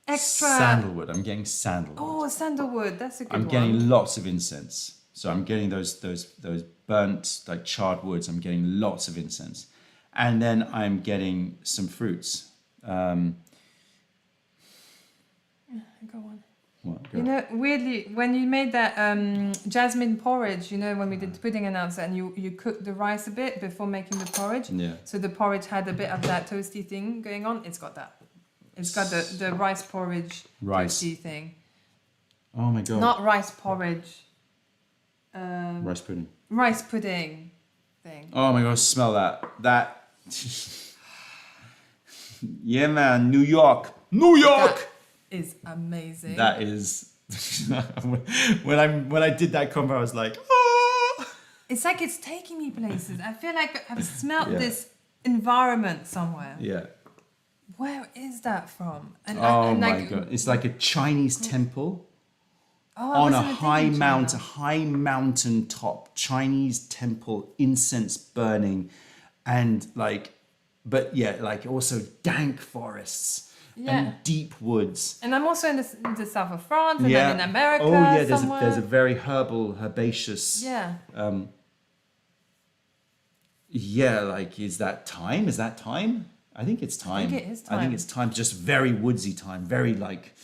extra Sandalwood. I'm getting sandalwood. Oh, sandalwood. That's a good one. I'm getting lots of incense. So I'm getting those burnt, like charred woods. I'm getting lots of incense. And then I'm getting some fruits. Go on. What? Go. You know, weirdly, when you made that jasmine porridge, you know, when we did the pudding announcer, and you cooked the rice a bit before making the porridge. Yeah. So the porridge had a bit of that toasty thing going on. It's got that. It's got the rice porridge toasty thing. Oh my God. Not rice porridge. Rice pudding. Rice pudding thing. Oh my God, smell that. That. Yeah, man. New York. That is amazing. That is. when I did that combo, I was like, oh. It's like it's taking me places. I feel like I've smelt Yeah. this environment somewhere. Yeah. Where is that from? And Oh and my like, God. It's like a Chinese temple. Oh, On a high mountain top, Chinese temple, incense burning, and like, but yeah, like also dank forests and deep woods. And I'm also in the south of France, and then in America. Oh yeah, somewhere. there's a very herbaceous. Yeah. Yeah, like is that time? I think it's time. I think it is time. I think it's time. Just very woodsy time. Very like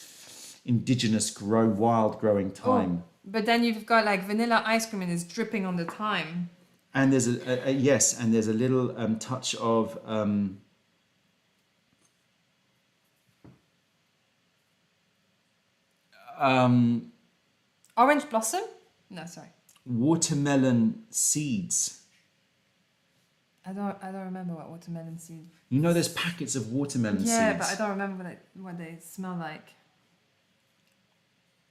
indigenous wild growing time. Oh, but then you've got like vanilla ice cream and it's dripping on the thyme. And there's and there's a little touch of Orange blossom? No, sorry. watermelon seeds. I don't remember what watermelon seed. You know, there's packets of watermelon seeds. Yeah, but I don't remember what they smell like.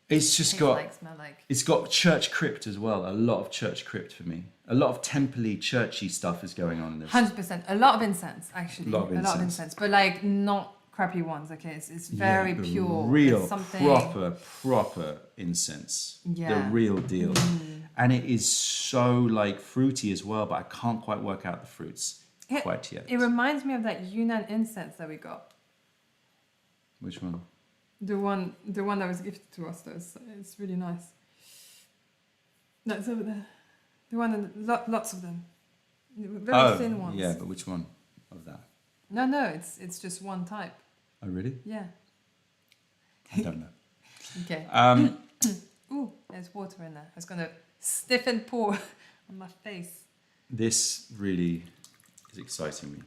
It's just Smell like. It's got church crypt as well. A lot of church crypt for me. A lot of temple-y, churchy stuff is going on in this. 100%. A lot of incense, actually. A lot of incense. But like not crappy ones, okay? It's very pure. Real, It's something... proper incense. Yeah. The real deal. And it is so like fruity as well, but I can't quite work out the fruits quite yet. It reminds me of that Yunnan incense that we got. Which one? The one that was gifted to us, though. It's really nice. That's over there. The one, lots of them. Very thin ones. Yeah, but which one of that? No, it's just one type. Oh, really? Yeah. I don't know. Okay. Ooh, there's water in there. I was going to stiff and pour on my face. This really is exciting me.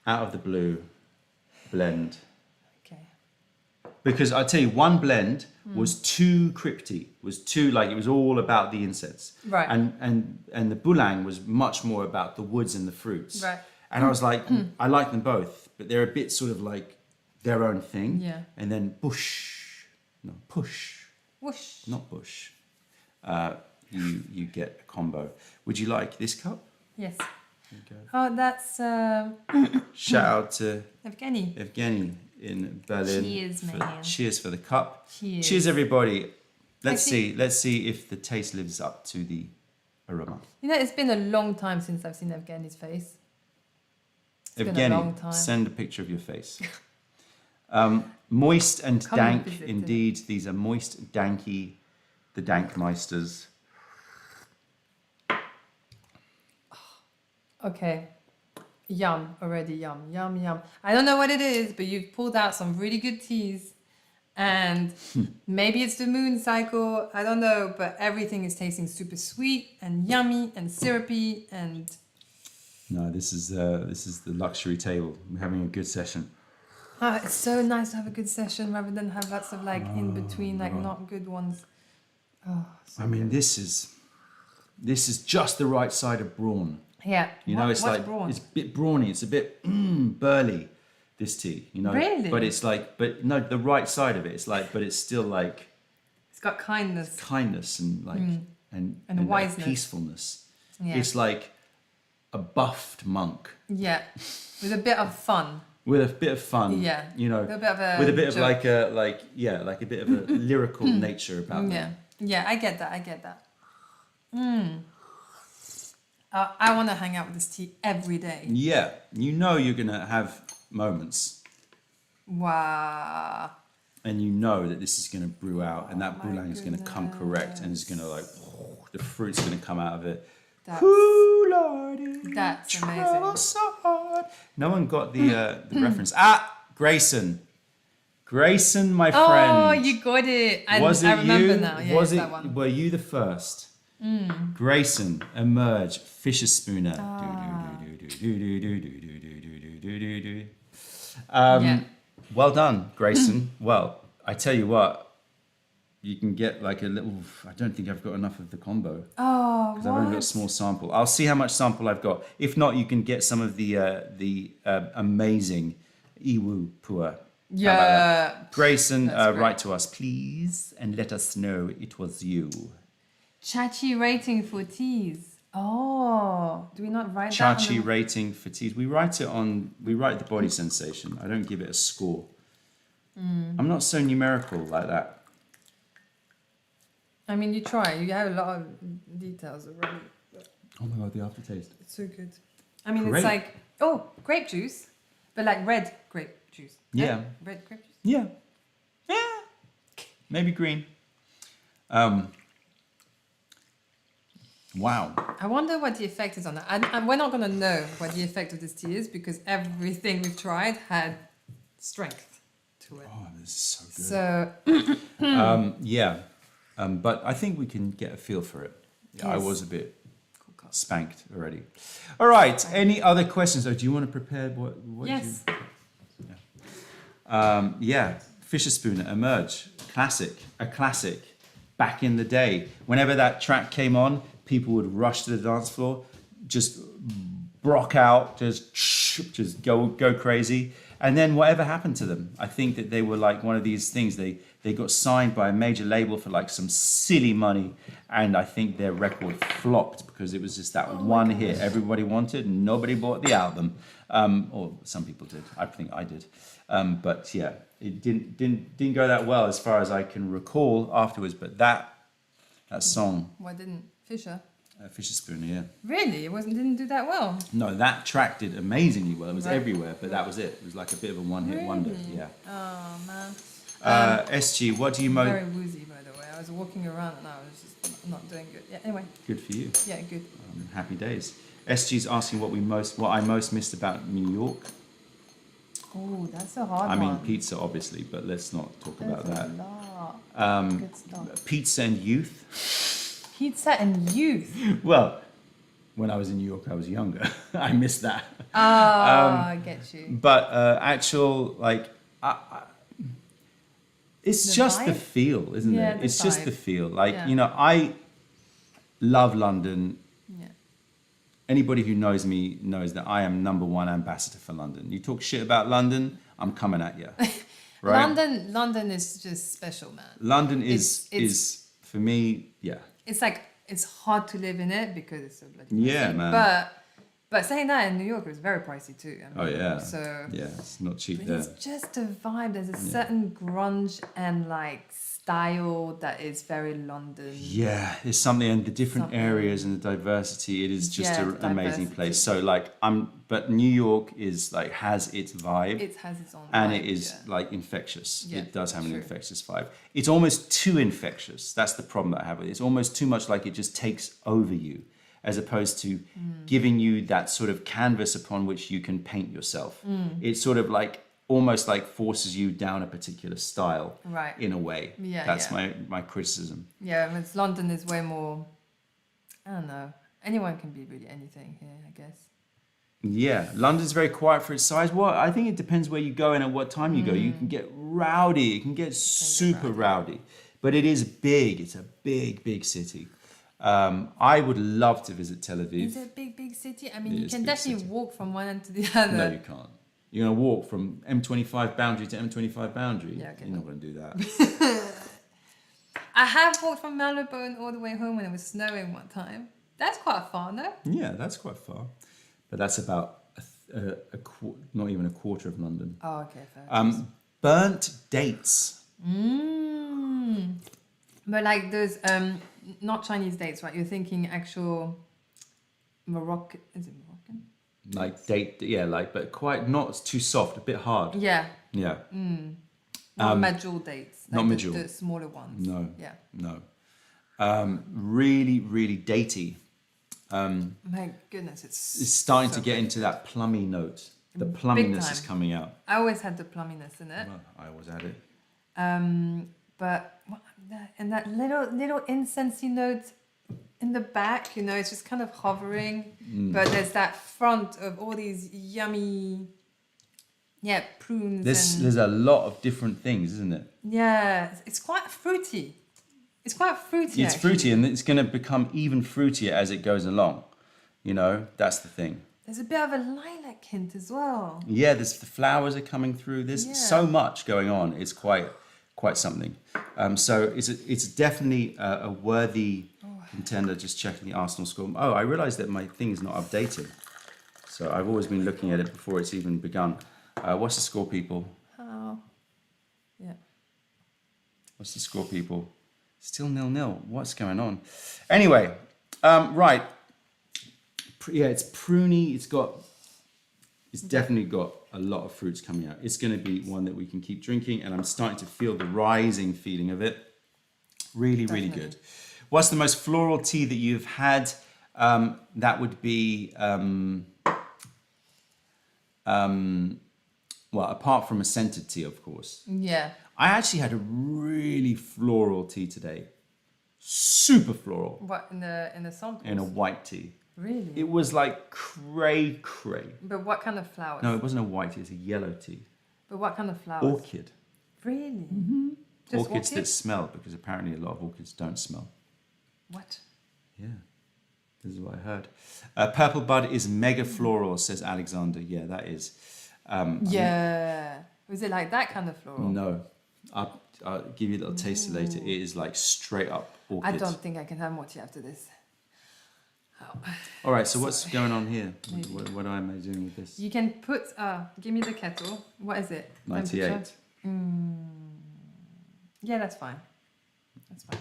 out of the blue blend. Okay. Because I tell you, one blend was too crypty, was too like it was all about the insects. Right. And the Boulang was much more about the woods and the fruits. Right. And I was like, I like them both, but they're a bit sort of like their own thing. Yeah. And then push, Whoosh. not bush. You get a combo. Would you like this cup? Yes. There you go. Oh, that's Shout out to Evgeny. Evgeny in Berlin. Cheers, man. Cheers for the cup. Cheers. Cheers, everybody. Let's Actually- see if the taste lives up to the aroma. You know, it's been a long time since I've seen Evgeny's face. It's been a long time. Send a picture of your face. Moist and Come and dank, visit indeed. These are moist, danky, the Dankmeisters. Okay. Yum. Already yum. Yum, yum. I don't know what it is, but you've pulled out some really good teas. And maybe it's the moon cycle. I don't know. But everything is tasting super sweet and yummy and syrupy. And No, this is the luxury table. We're having a good session. it's so nice to have a good session rather than have lots of like in between, like not good ones. Oh, I mean, this is just the right side of brawn. yeah. You know, it's what's like brawn? it's a bit brawny. It's a bit burly. This tea, you know. Really? But it's like, but no, the right side of it. It's like, but it's still like It's got kindness. kindness and like and wiseness. peacefulness. Yeah. It's like a buffed monk Yeah. With a bit of fun. with a bit of fun. Yeah. You know, With a bit of a with a bit of joke. like a bit of a lyrical nature about Yeah. them. Yeah, I get that. I want to hang out with this tea every day. Yeah, you know you're gonna have moments, Wow. and you know that this is gonna brew out, and that Oh my boulang is gonna come correct, and it's gonna like the fruit's gonna come out of it. That's, Ooh, Lordy, that's travel amazing. so hard. No one got the reference. Grayson, my oh, friend. you got it. I remember you? now. Yeah, Was it's it? that one. Were you the first? Grayson, emerge, Fisher Spooner. Yeah. Well done, Grayson. Well, I tell you what, you can get like a little. I don't think I've got enough of the combo Oh, because I've only got a small sample. I'll see how much sample I've got. If not, you can get some of the amazing Iwu Pua. How about that? Yeah. Grayson, That's great. write to us, please, and let us know it was you. Chachi rating for teas. Oh, do we not write that? on Chachi the- rating for teas. We write the body sensation. I don't give it a score. I'm not so numerical like that. I mean, you try. You have a lot of details already. Oh my god, the aftertaste. It's so good. I mean, Grape. it's like, grape juice, but like red grape juice. Yeah. Red grape juice. Yeah. Yeah. Maybe green. Wow. I wonder what the effect is on that. And we're not going to know what the effect of this tea is because everything we've tried had strength to it. Oh, this is so good. So, Yeah. But I think we can get a feel for it. Yeah, I Yes. was a bit cool cut. spanked already. All right. Any other questions? Or do you want to prepare what Yes. Yeah. Fisher Spooner, Emerge. A classic. Back in the day. Whenever that track came on, people would rush to the dance floor, just brock out, just go crazy. And then whatever happened to them? I think that they were like one of these things. They got signed by a major label for like some silly money, and I think their record flopped because it was just that one hit everybody wanted, and nobody bought the album. Or some people did. I think I did. But yeah, it didn't go that well as far as I can recall afterwards. But that song, Why didn't Fisher? Fisher Spooner, yeah. Really? Didn't do that well? No, that track did amazingly well. It was Right. everywhere, but that was it. It was like a bit of a one-hit wonder. Really? Yeah. Oh, man. SG, what do you Very woozy, by the way. I was walking around and I was just not doing good. Yeah, anyway. Good for you. Yeah, good. Happy days. SG's asking what I most missed about New York. Oh, that's a hard I one. mean, pizza, obviously, but let's not talk about There's that. a lot. Good stuff. Pizza and youth. Pizza and youth. Well, when I was in New York, I was younger. I missed that. Oh, I get you. But actual, like, it's The just the vibe? feel, isn't Yeah, it? the It's just vibe. the feel. Like, Yeah. you know, I love London. Yeah. Anybody who knows me knows that I am #1 ambassador for London. You talk shit about London, I'm coming at you. Right? London is just special, man. London It's is for me, yeah. it's like it's hard to live in it because it's so bloody Yeah, pricey. man. But saying that, in New York it was very pricey too. I Oh mean, yeah. So Yeah, it's not cheap but there. it's just a vibe. There's a certain grunge and like style that is very London. Yeah, it's something, and the different Something. areas and the diversity. It is just Yeah, an the amazing diversity. place. So like, but New York is like has its vibe. It has its own And vibe, it is yeah. like infectious. Yeah, It does have an true. infectious vibe. It's almost too infectious. That's the problem that I have with it. It's almost too much like it just takes over you, as opposed to giving you that sort of canvas upon which you can paint yourself. It's sort of like almost like forces you down a particular style, Right. in a way. Yeah, That's yeah. my criticism. Yeah, but London is way more. I don't know. Anyone can be really anything here, I guess. Yeah, London's very quiet for its size. Well, I think it depends where you go and at what time you go. You can get rowdy. It can get super rowdy. But it is big. It's a big, big city. I would love to visit Tel Aviv. Is it a big, big city? I mean, It you is can big definitely city. walk from one end to the other. No, you can't. You're going to walk from M25 boundary to M25 boundary. Yeah, okay, You're no. not going to do that. I have walked from Marylebone all the way home when it was snowing one time. That's quite far, no? Yeah, that's quite far. But that's about not even a quarter of London. Oh, okay, fair. Burnt dates. But like those, not Chinese dates, right? You're thinking actual Moroccan. Is it Moroccan? Like but quite not too soft, a bit hard. Yeah, Yeah. not medjool dates. not Like medjool. the smaller ones. No. Yeah. No. Really, really datey. My goodness, It's starting so to get good. into that plummy note. The plumminess is time. coming out. I always had the plumminess in it. Well, I always had it. But and that little incensey note in the back, you know, it's just kind of hovering. But there's that front of all these yummy, prunes. There's a lot of different things, isn't it? Yeah, it's quite fruity. It's quite fruity. It's actually. fruity, and it's going to become even fruitier as it goes along. You know, that's the thing. There's a bit of a lilac hint as well. Yeah, the flowers are coming through. There's Yeah. so much going on. It's quite something. So it's definitely a worthy contender. Just checking the Arsenal score. Oh, I realised that my thing is not updated. So I've always been looking at it before it's even begun. What's the score, people? Oh, yeah. What's the score, people? Still 0-0. What's going on? Anyway, right. Yeah, it's pruny. It's definitely got a lot of fruits coming out. It's going to be one that we can keep drinking, and I'm starting to feel the rising feeling of it. Really, really good. What's the most floral tea that you've had? That would be, well, apart from a scented tea, of course. Yeah. I actually had a really floral tea today. Super floral. What in the samples? In a white tea. Really? It was like cray. But what kind of flowers? No, it wasn't a white tea, it's a yellow tea. But what kind of flowers? Orchid. Really? Just Orchids that orchid? smell, because apparently a lot of orchids don't smell. What? Yeah, this is what I heard. Purple bud is mega floral, says Alexander. Yeah, that is. Yeah. Was it like that kind of floral? No, I'll give you a little taster later. It is like straight up orchid. I don't think I can have more tea after this. Oh. All right, so what's going on here? What am I doing with this? You can put, give me the kettle. What is it? 98. Temperature? Yeah, that's fine. That's fine.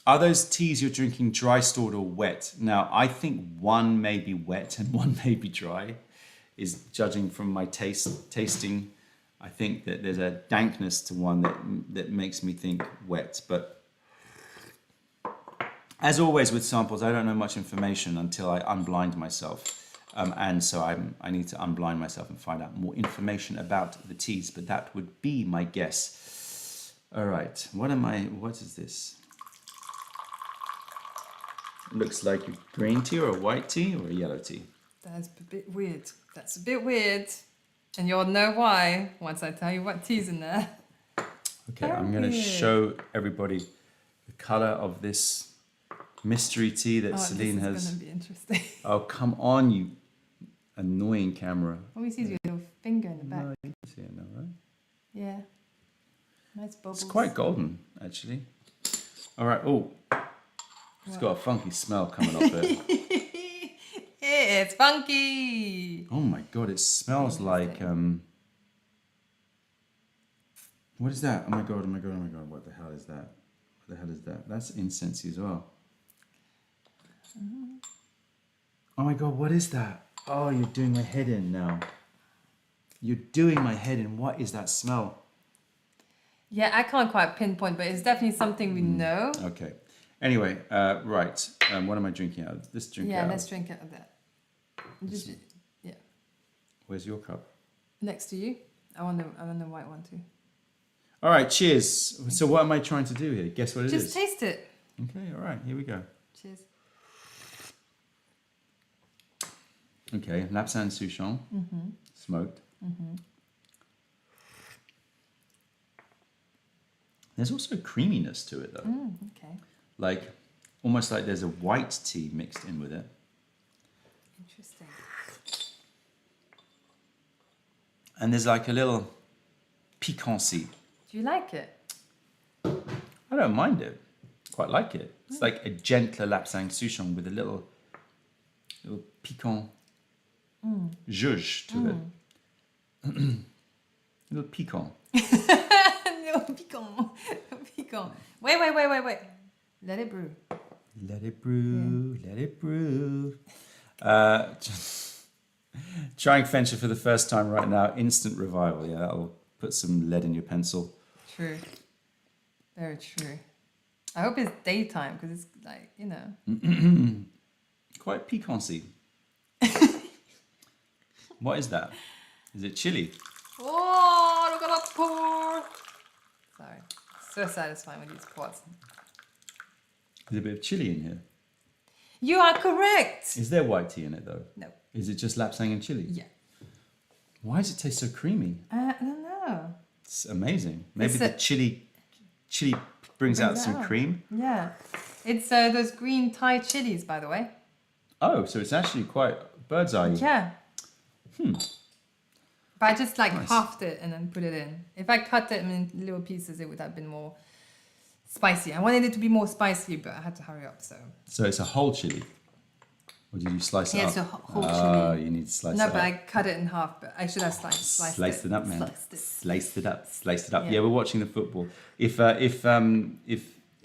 Are those teas you're drinking dry stored or wet? Now, I think one may be wet and one may be dry, is judging from my tasting. I think that there's a dankness to one that makes me think wet. But as always with samples, I don't know much information until I unblind myself. And so I need to unblind myself and find out more information about the teas. But that would be my guess. All right, what is this? looks like a green tea or a white tea or a yellow tea. That's a bit weird. That's a bit weird. And you'll know why once I tell you what tea's in there. Okay, Very I'm going to weird. show everybody the color of this mystery tea that Celine this is has. going to be interesting. Oh, come on, you annoying camera. All we see is your little finger in the back. No, you can see it now, right? Yeah. Nice bubbles. It's quite golden, actually. All right. Oh, it's got a funky smell coming up there. It's funky. Oh my god, it smells like what is that? Oh my god, oh my god, oh my god, what the hell is that? What the hell is that? That's incense as well. Oh my god, what is that? Oh, you're doing my head in now. You're doing my head in. What is that smell? Yeah, I can't quite pinpoint, but it's definitely something we know. Okay. Anyway, right. What am I drinking out of? Let's drink Yeah, out. let's drink out of that. Just, yeah. Where's your cup? Next to you. I want the white one too. All right, cheers. So what am I trying to do here? Guess what it is? Just taste it. Okay, all right, here we go. Cheers. Okay, Lapsang Souchong, smoked. There's also creaminess to it though. Okay. Like, almost like there's a white tea mixed in with it. Interesting. And there's like a little piquancy. Do you like it? I don't mind it. Quite like it. It's like a gentler Lapsang Souchong with a little piquant zhuzh to it. A little piquant. Little piquant. Piquant. Wait. Let it brew. Let it brew, let it brew. Trying Fencher for the first time right now. Instant revival. Yeah, that'll put some lead in your pencil. True. Very true. I hope it's daytime because it's like, you know. Quite piquancy. What is that? Is it chili? Oh, look at that pour. Sorry. So satisfying with these pours. There's a bit of chili in here. You are correct. Is there white tea in it though? No. Is it just Lapsang and chili? Yeah. Why does it taste so creamy? I don't know. It's amazing. Maybe It's the chili brings out it some out. cream. Yeah. It's those green Thai chilies, by the way. Oh, so it's actually quite bird's eye. Yeah. But I just like Nice. halved it and then put it in. If I cut it in little pieces, it would have been more spicy. I wanted it to be more spicy, but I had to hurry up, so. So it's a whole chili? Or did you slice it Yeah, up? it's a whole Oh, chili. you need to slice No, it but up. I cut it in half, but I should have sliced Sliced it up, man. Sliced it. Sliced it up. Sliced it up. Yeah. Yeah, we're watching the football. If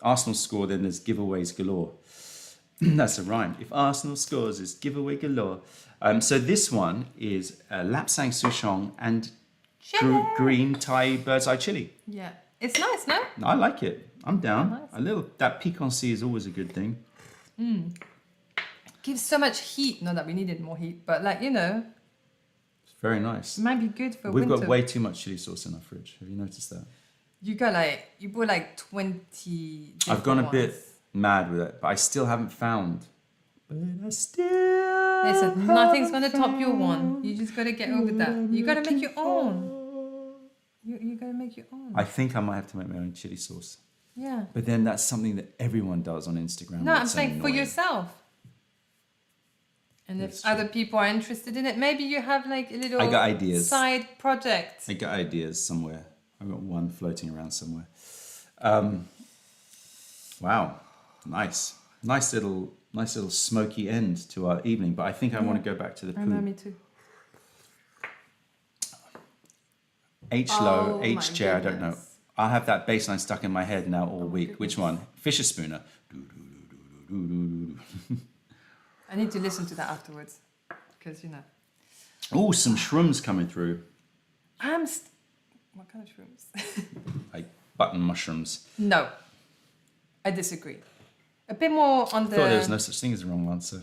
Arsenal score, then there's giveaways galore. That's a rhyme. If Arsenal scores, it's giveaway galore. So this one is Lapsang Souchong and green Thai bird's eye chili. Yeah. It's nice, no? I like it. I'm down. Oh, nice. A little that piquancy is always a good thing. Gives so much heat. Not that we needed more heat, but like, you know, It's very nice. it might be good for We've winter. got way too much chili sauce in our fridge. Have you noticed that? You bought like 20 I've gone a different bit ones. mad with it, but I still haven't found. But I still. Listen, nothing's gonna top your one. You just gotta get over that. You gotta make your own. You gotta make your own. I think I might have to make my own chili sauce. Yeah. But then that's something that everyone does on Instagram. No, and I'm it's so saying for annoying. yourself. And That's if true. other people are interested in it, maybe you have like a little I got ideas. side project. I got ideas somewhere. I've got one floating around somewhere. Wow, nice, nice little smoky end to our evening. But I think I want to go back to the I know, poo. me too. H low, Oh, H my chair. I don't know. goodness. I have that bass line stuck in my head now all week. Which one? Fisher Spooner. I need to listen to that afterwards. Because, you know. Oh, some shrooms coming through, What kind of shrooms? like button mushrooms. No. I disagree. A bit more on I the... thought there was no such thing as a wrong answer.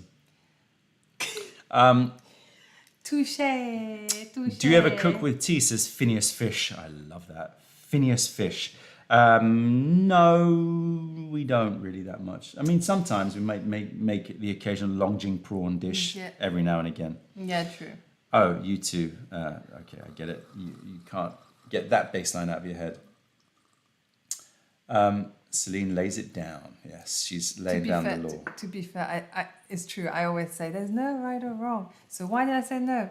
Touche. Do you ever cook with tea? Says Phineas Fish. I love that. Phineas Fish. No, we don't really that much. I mean, sometimes we might make it the occasional Longjing prawn dish Yeah. every now and again. Yeah, true. Oh, you too. Okay, I get it. You can't get that baseline out of your head. Celine lays it down. Yes, she's laying down the law. To be fair, it's true. I always say there's no right or wrong. So why did I say no?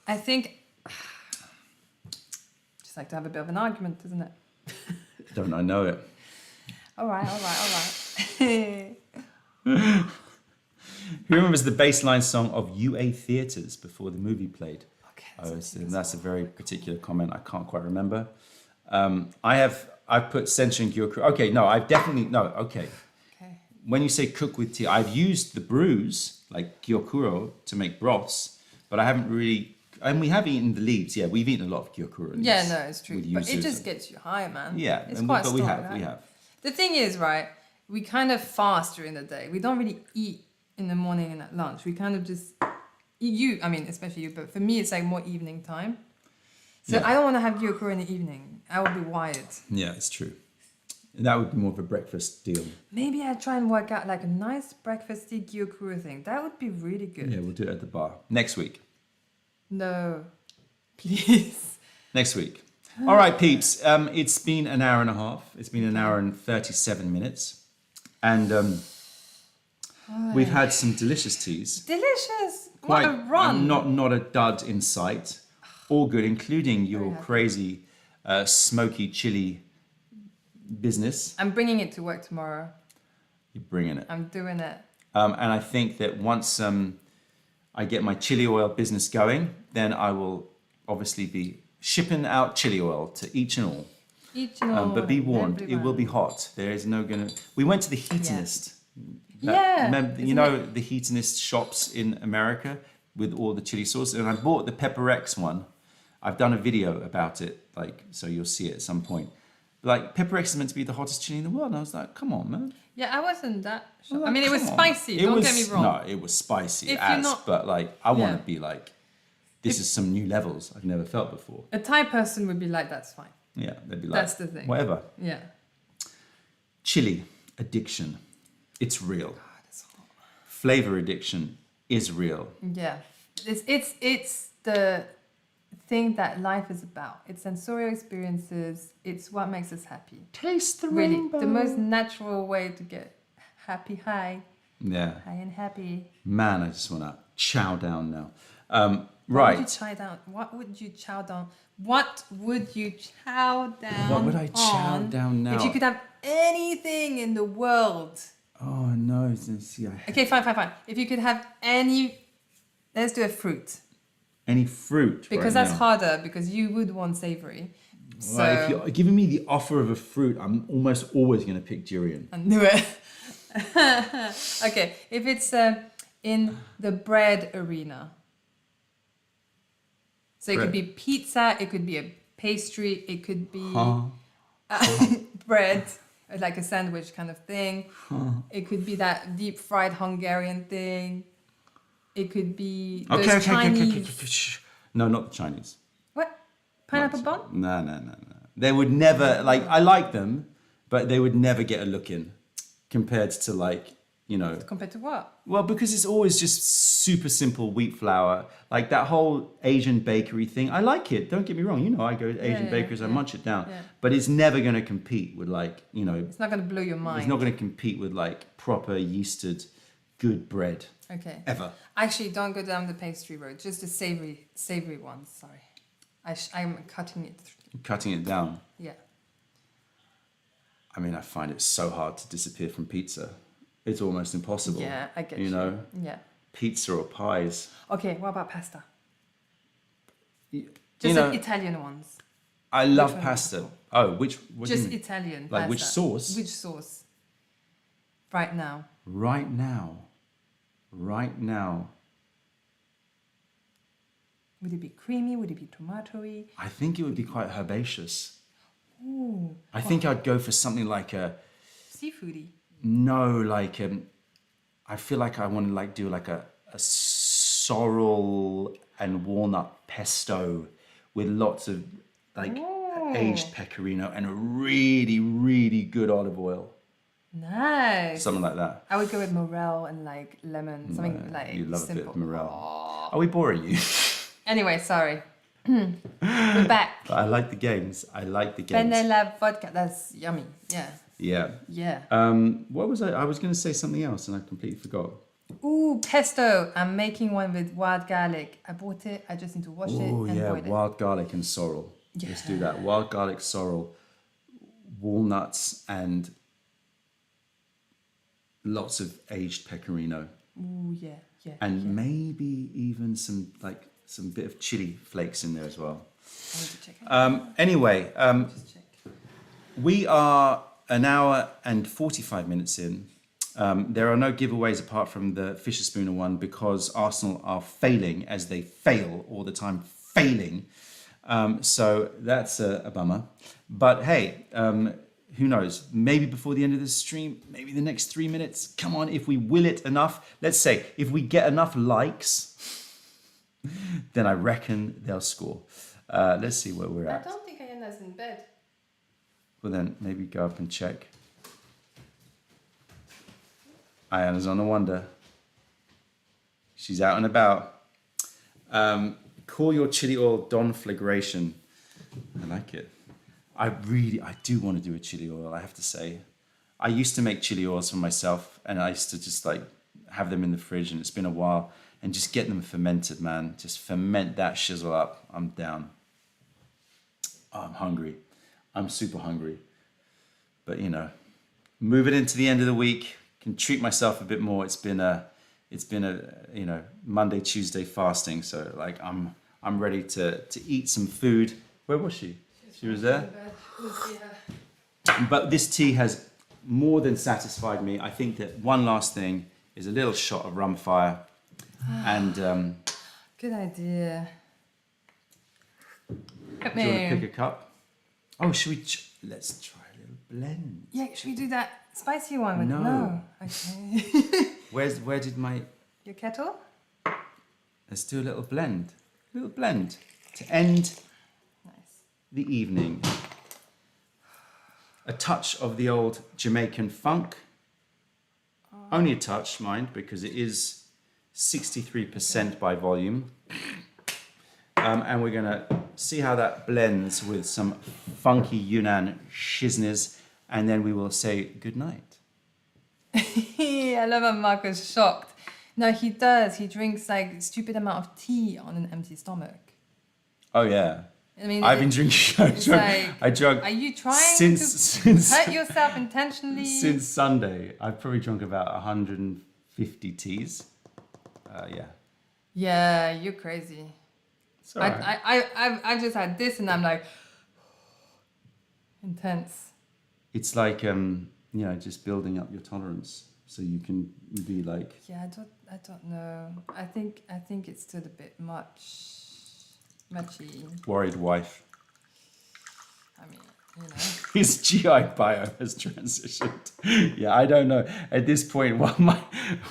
I think just like to have a bit of an argument, isn't it? Don't I know it? All right. Who remembers the baseline song of UA Theatres before the movie played? Okay. Oh, that's a very particular comment. I can't quite remember. I've put Sencha and Gyokuro. Okay, no, I've definitely no. Okay. Okay. When you say cook with tea, I've used the brews like gyokuro to make broths, but I haven't really. And we have eaten the leaves. Yeah, we've eaten a lot of gyokuro. Leaves Yeah, no, it's true. with But it yuzu. just gets you high, man. Yeah, it's and quite but we strong, have. right? The thing is, right, we kind of fast during the day. We don't really eat in the morning and at lunch. We kind of just I mean, especially you, but for me, it's like more evening time. So Yeah. I don't want to have gyokuro in the evening. I will be wired. Yeah, it's true. That would be more of a breakfast deal. Maybe I try and work out like a nice breakfasty gyokuro thing. That would be really good. Yeah, we'll do it at the bar next week. No, please. Next week. All right, peeps. It's been an hour and a half. It's been an hour and 37 minutes. And we've had some delicious teas. Delicious. What a run. Not a dud in sight. All good, including your happy. crazy smoky chili business. I'm bringing it to work tomorrow. You're bringing it. I'm doing it. And I think that once I get my chili oil business going, then I will obviously be shipping out chili oil to each and all. Each and all. But be warned, it will be everyone. hot. There is no gonna. We went to the Heatonist. Yeah. Remember, you isn't know it? the Heatonist shops in America with all the chili sauce, and I bought the Pepper X one. I've done a video about it, like so you'll see it at some point. Like Pepper X is meant to be the hottest chili in the world, and I was like, come on, man. Yeah, I wasn't that shocked. Well, I mean, it was come on. spicy. It Don't was- get me wrong. No, it was spicy If you're not- but like I want Yeah. to be like, this is some new levels I've never felt before. A Thai person would be like, that's fine. Yeah, they'd be like, That's the thing. whatever. Yeah. Chili addiction, it's real. God, it's hot. Flavor addiction is real. Yeah. It's the thing that life is about. It's sensorial experiences. It's what makes us happy. Taste the Really, rainbow. the most natural way to get high Yeah, and happy. man, I just want to chow down now. What would you Right. chow down? What would you chow down? What would you chow down? What would I chow on down now? If you could have anything in the world. Oh no! See, Okay, fine. If you could have let's do a fruit. any fruit? Because right that's now. harder because you would want savory. So Well, if you're giving me the offer of a fruit, I'm almost always going to pick durian. I knew it. Okay, if it's in the bread arena. So it could be Bread. pizza, it could be a pastry, it could be Huh? bread, like a sandwich kind of thing. It could be that deep fried Hungarian thing. It could be those Okay. Chinese. No, not the Chinese. What? Pineapple bun? No. They would never like. I like them, but they would never get a look in, compared to like Compared to what? Well, because it's always just super simple wheat flour, like that whole Asian bakery thing. I like it. Don't get me wrong. I go to Asian bakeries, I munch it down, yeah. but it's never going to compete with like It's not going to blow your mind. It's not going to compete with like proper yeasted, good bread Okay. ever. Actually, don't go down the pastry road. Just the savory ones. Sorry, I'm cutting it. Cutting it down. Yeah. I mean, I find it so hard to disappear from pizza. It's almost impossible. Yeah, I get you. know, Yeah. pizza or pies. Okay, what about pasta? You Just know, the Italian ones. I love one pasta. is it? Oh, what do you Just mean? Italian Like pasta. which sauce? Which sauce? Right now. Right now. Would it be creamy? Would it be tomatoey? I think it would be quite herbaceous. Ooh, I think I'd go for something like seafoody. I feel like I want to like do like a sorrel and walnut pesto with lots of like aged pecorino and a really, really good olive oil. Nice. Something like that. I would go with morel and like lemon, something like You love simple. a bit of morel. Oh. Are we boring you? Anyway, sorry. We're back. But I like the games. I like the games. Vanilla vodka. That's yummy. Yeah. Yeah. Yeah. What was I? I was going to say something else and I completely forgot. Ooh, pesto. I'm making one with wild garlic. I bought it. I just need to wash it Oh and yeah, boil it. wild garlic and sorrel. Yeah. Let's do that. Wild garlic, sorrel, walnuts, and lots of aged pecorino. Ooh, yeah. And maybe even some bit of chili flakes in there as well. I need to check it. Anyway, Just check. we are an hour and 45 minutes in. There are no giveaways apart from the Fisher Spooner one because Arsenal are failing as they fail all the time, failing. So that's a bummer. But hey, who knows? Maybe before the end of the stream, maybe the next 3 minutes. Come on, if we will it enough. Let's say if we get enough likes, then I reckon they'll score. Let's see where we're I at. don't think Ayanna's in bed. Well then, maybe go up and check. Ayanna's on a wander. She's out and about. Call your chili oil Don Flagration. I like it. I do want to do a chili oil, I have to say. I used to make chili oils for myself and I used to just like have them in the fridge and it's been a while and just get them fermented, man. Just ferment that shizzle up. I'm down. Oh, I'm hungry. I'm super hungry. But you know, move it into the end of the week. Can treat myself a bit more. It's been a you know, Monday, Tuesday fasting. So like I'm ready to eat some food. Where was she? She was there. But this tea has more than satisfied me. I think that one last thing is a little shot of Rum Fire. And Good idea. do you want to pick a cup? Oh, should we? Let's try a little blend. Yeah, should we do that spicy one? With No. Okay. Where did my? Your kettle? Let's do a little blend. A little blend to end Nice. the evening. A touch of the old Jamaican funk. Only a touch, mind, because it is 63% by volume. And we're going to see how that blends with some funky Yunnan shizness. And then we will say goodnight. I love how Marco's shocked. No, he does. He drinks like stupid amount of tea on an empty stomach. Oh, yeah. I mean, I've been drinking. I drunk. Are you trying since to hurt yourself intentionally? Since Sunday, I've probably drunk about 150 teas. Yeah. Yeah, you're crazy. It's all right. I've just had this and I'm like intense. It's like you know, just building up your tolerance so you can be like. Yeah, I don't know. I think it's still a bit muchy. Worried wife. I mean, you know. His GI bio has transitioned. Yeah, I don't know at this point what my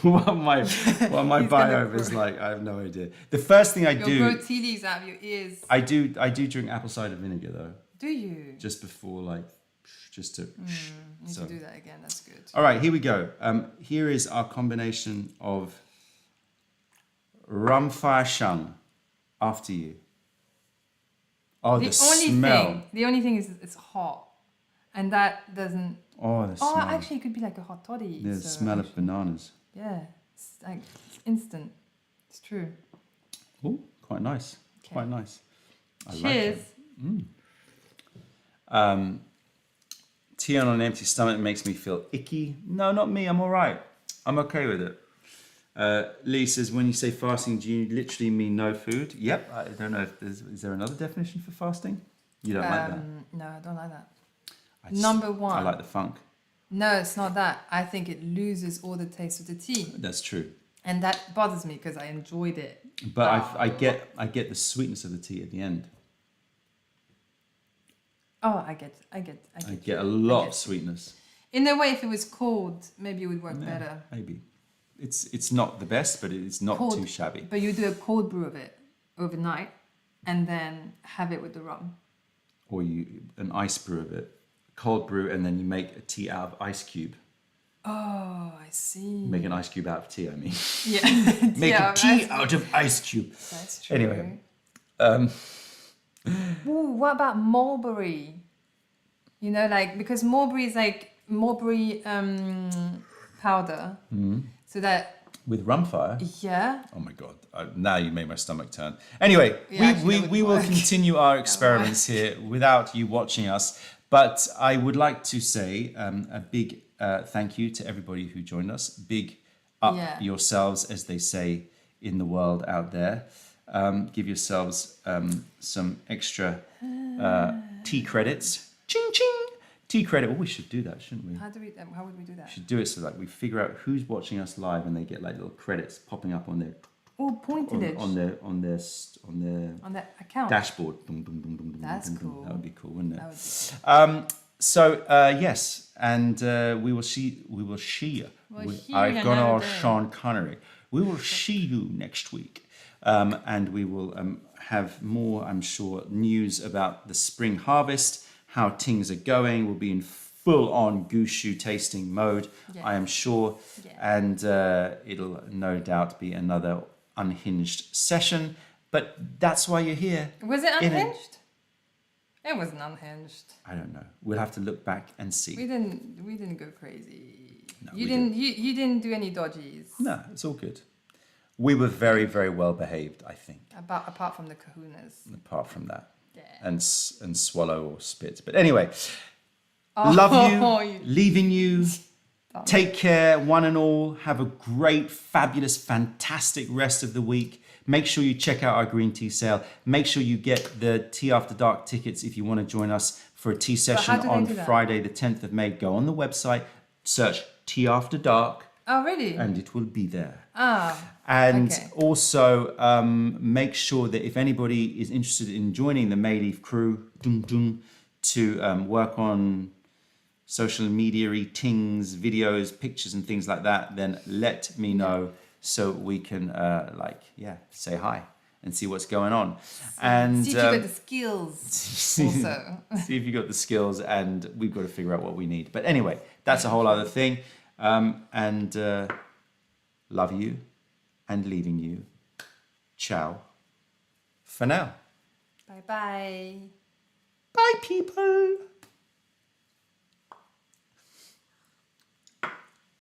bio is like. I have no idea. The first thing I You'll do. grow tea leaves out of your ears. I do drink apple cider vinegar though. Do you? Just before, like, just to. Need to do that again. That's good. All right, here we go. Here is our combination of Rum Fire Shang. After you. Oh, the smell. The only thing is it's hot, and that doesn't. Oh, the smell. Oh, actually, it could be like a hot toddy. The smell of bananas. Yeah, it's like it's instant. It's true. Oh, quite nice. Okay. Quite nice. I Cheers. like it. Tea on an empty stomach makes me feel icky. No, not me. I'm all right. I'm okay with it. Lee says, when you say fasting, do you literally mean no food? Yep. I don't know if is there another definition for fasting? You don't like that? No, I don't like that. Number 1. I like the funk. No, it's not that. I think it loses all the taste of the tea. That's true. And that bothers me because I enjoyed it. But I get the sweetness of the tea at the end. Oh, I get a lot of sweetness. In a way, if it was cold, maybe it would work better. Maybe. It's not the best, but it's not too shabby. But you do a cold brew of it overnight and then have it with the rum. or an ice brew of it, cold brew, and then you make a tea out of ice cube. Oh, I see. Make an ice cube out of tea, I mean. Yeah. Make a tea out of ice cube. That's true. Anyway. Ooh, what about mulberry? You know, like, because mulberry is like mulberry powder. So that, With Rum Fire. yeah. Oh my God, now you made my stomach turn. Anyway, Yeah, we actually, will that would work. continue our experiments here without you watching us. But I would like to say a big thank you to everybody who joined us. Big up Yeah. yourselves, as they say in the world out there. Give yourselves some extra tea credits. Ching ching! Tea credit. Oh, we should do that, shouldn't we? How would we do that? Should do it so like we figure out who's watching us live and they get like little credits popping up on their Oh, pointage. on their On that account. dashboard. Dum, dum, dum, dum, dum, That's dum, dum. cool. That would be cool, wouldn't it? That would be So yes, and we will see. We'll see you I've gone another all day. Sean Connery. We will see you next week, and we will have more, I'm sure, news about the spring harvest, how things are going. We'll be in full-on Gushu tasting mode, Yeah. I am sure, Yeah. and it'll no doubt be another unhinged session. But that's why you're here. Was it in unhinged? It wasn't unhinged. I don't know. We'll have to look back and see. We didn't go crazy. No, you we didn't. You didn't do any dodgies. No, it's all good. We were very, very well behaved, I think. Apart from the kahunas. Apart from that, Yeah. and swallow or spit. But anyway, Oh, love you, you- leaving you. Take care, one and all. Have a great, fabulous, fantastic rest of the week. Make sure you check out our green tea sale. Make sure you get the Tea After Dark tickets if you want to join us for a tea session how do they on do that? Friday, the 10th of May. Go on the website, search Tea After Dark, Oh, really? and it will be there. Ah. And Okay. also make sure that if anybody is interested in joining the Mayleaf crew to work on social media things, videos, pictures and things like that, then let me know so we can say hi and see what's going on. And See if you got the skills. Also. see if you got the skills, and we've got to figure out what we need. But anyway, that's a whole other thing. And love you and leaving you. Ciao for now. Bye bye. Bye, people.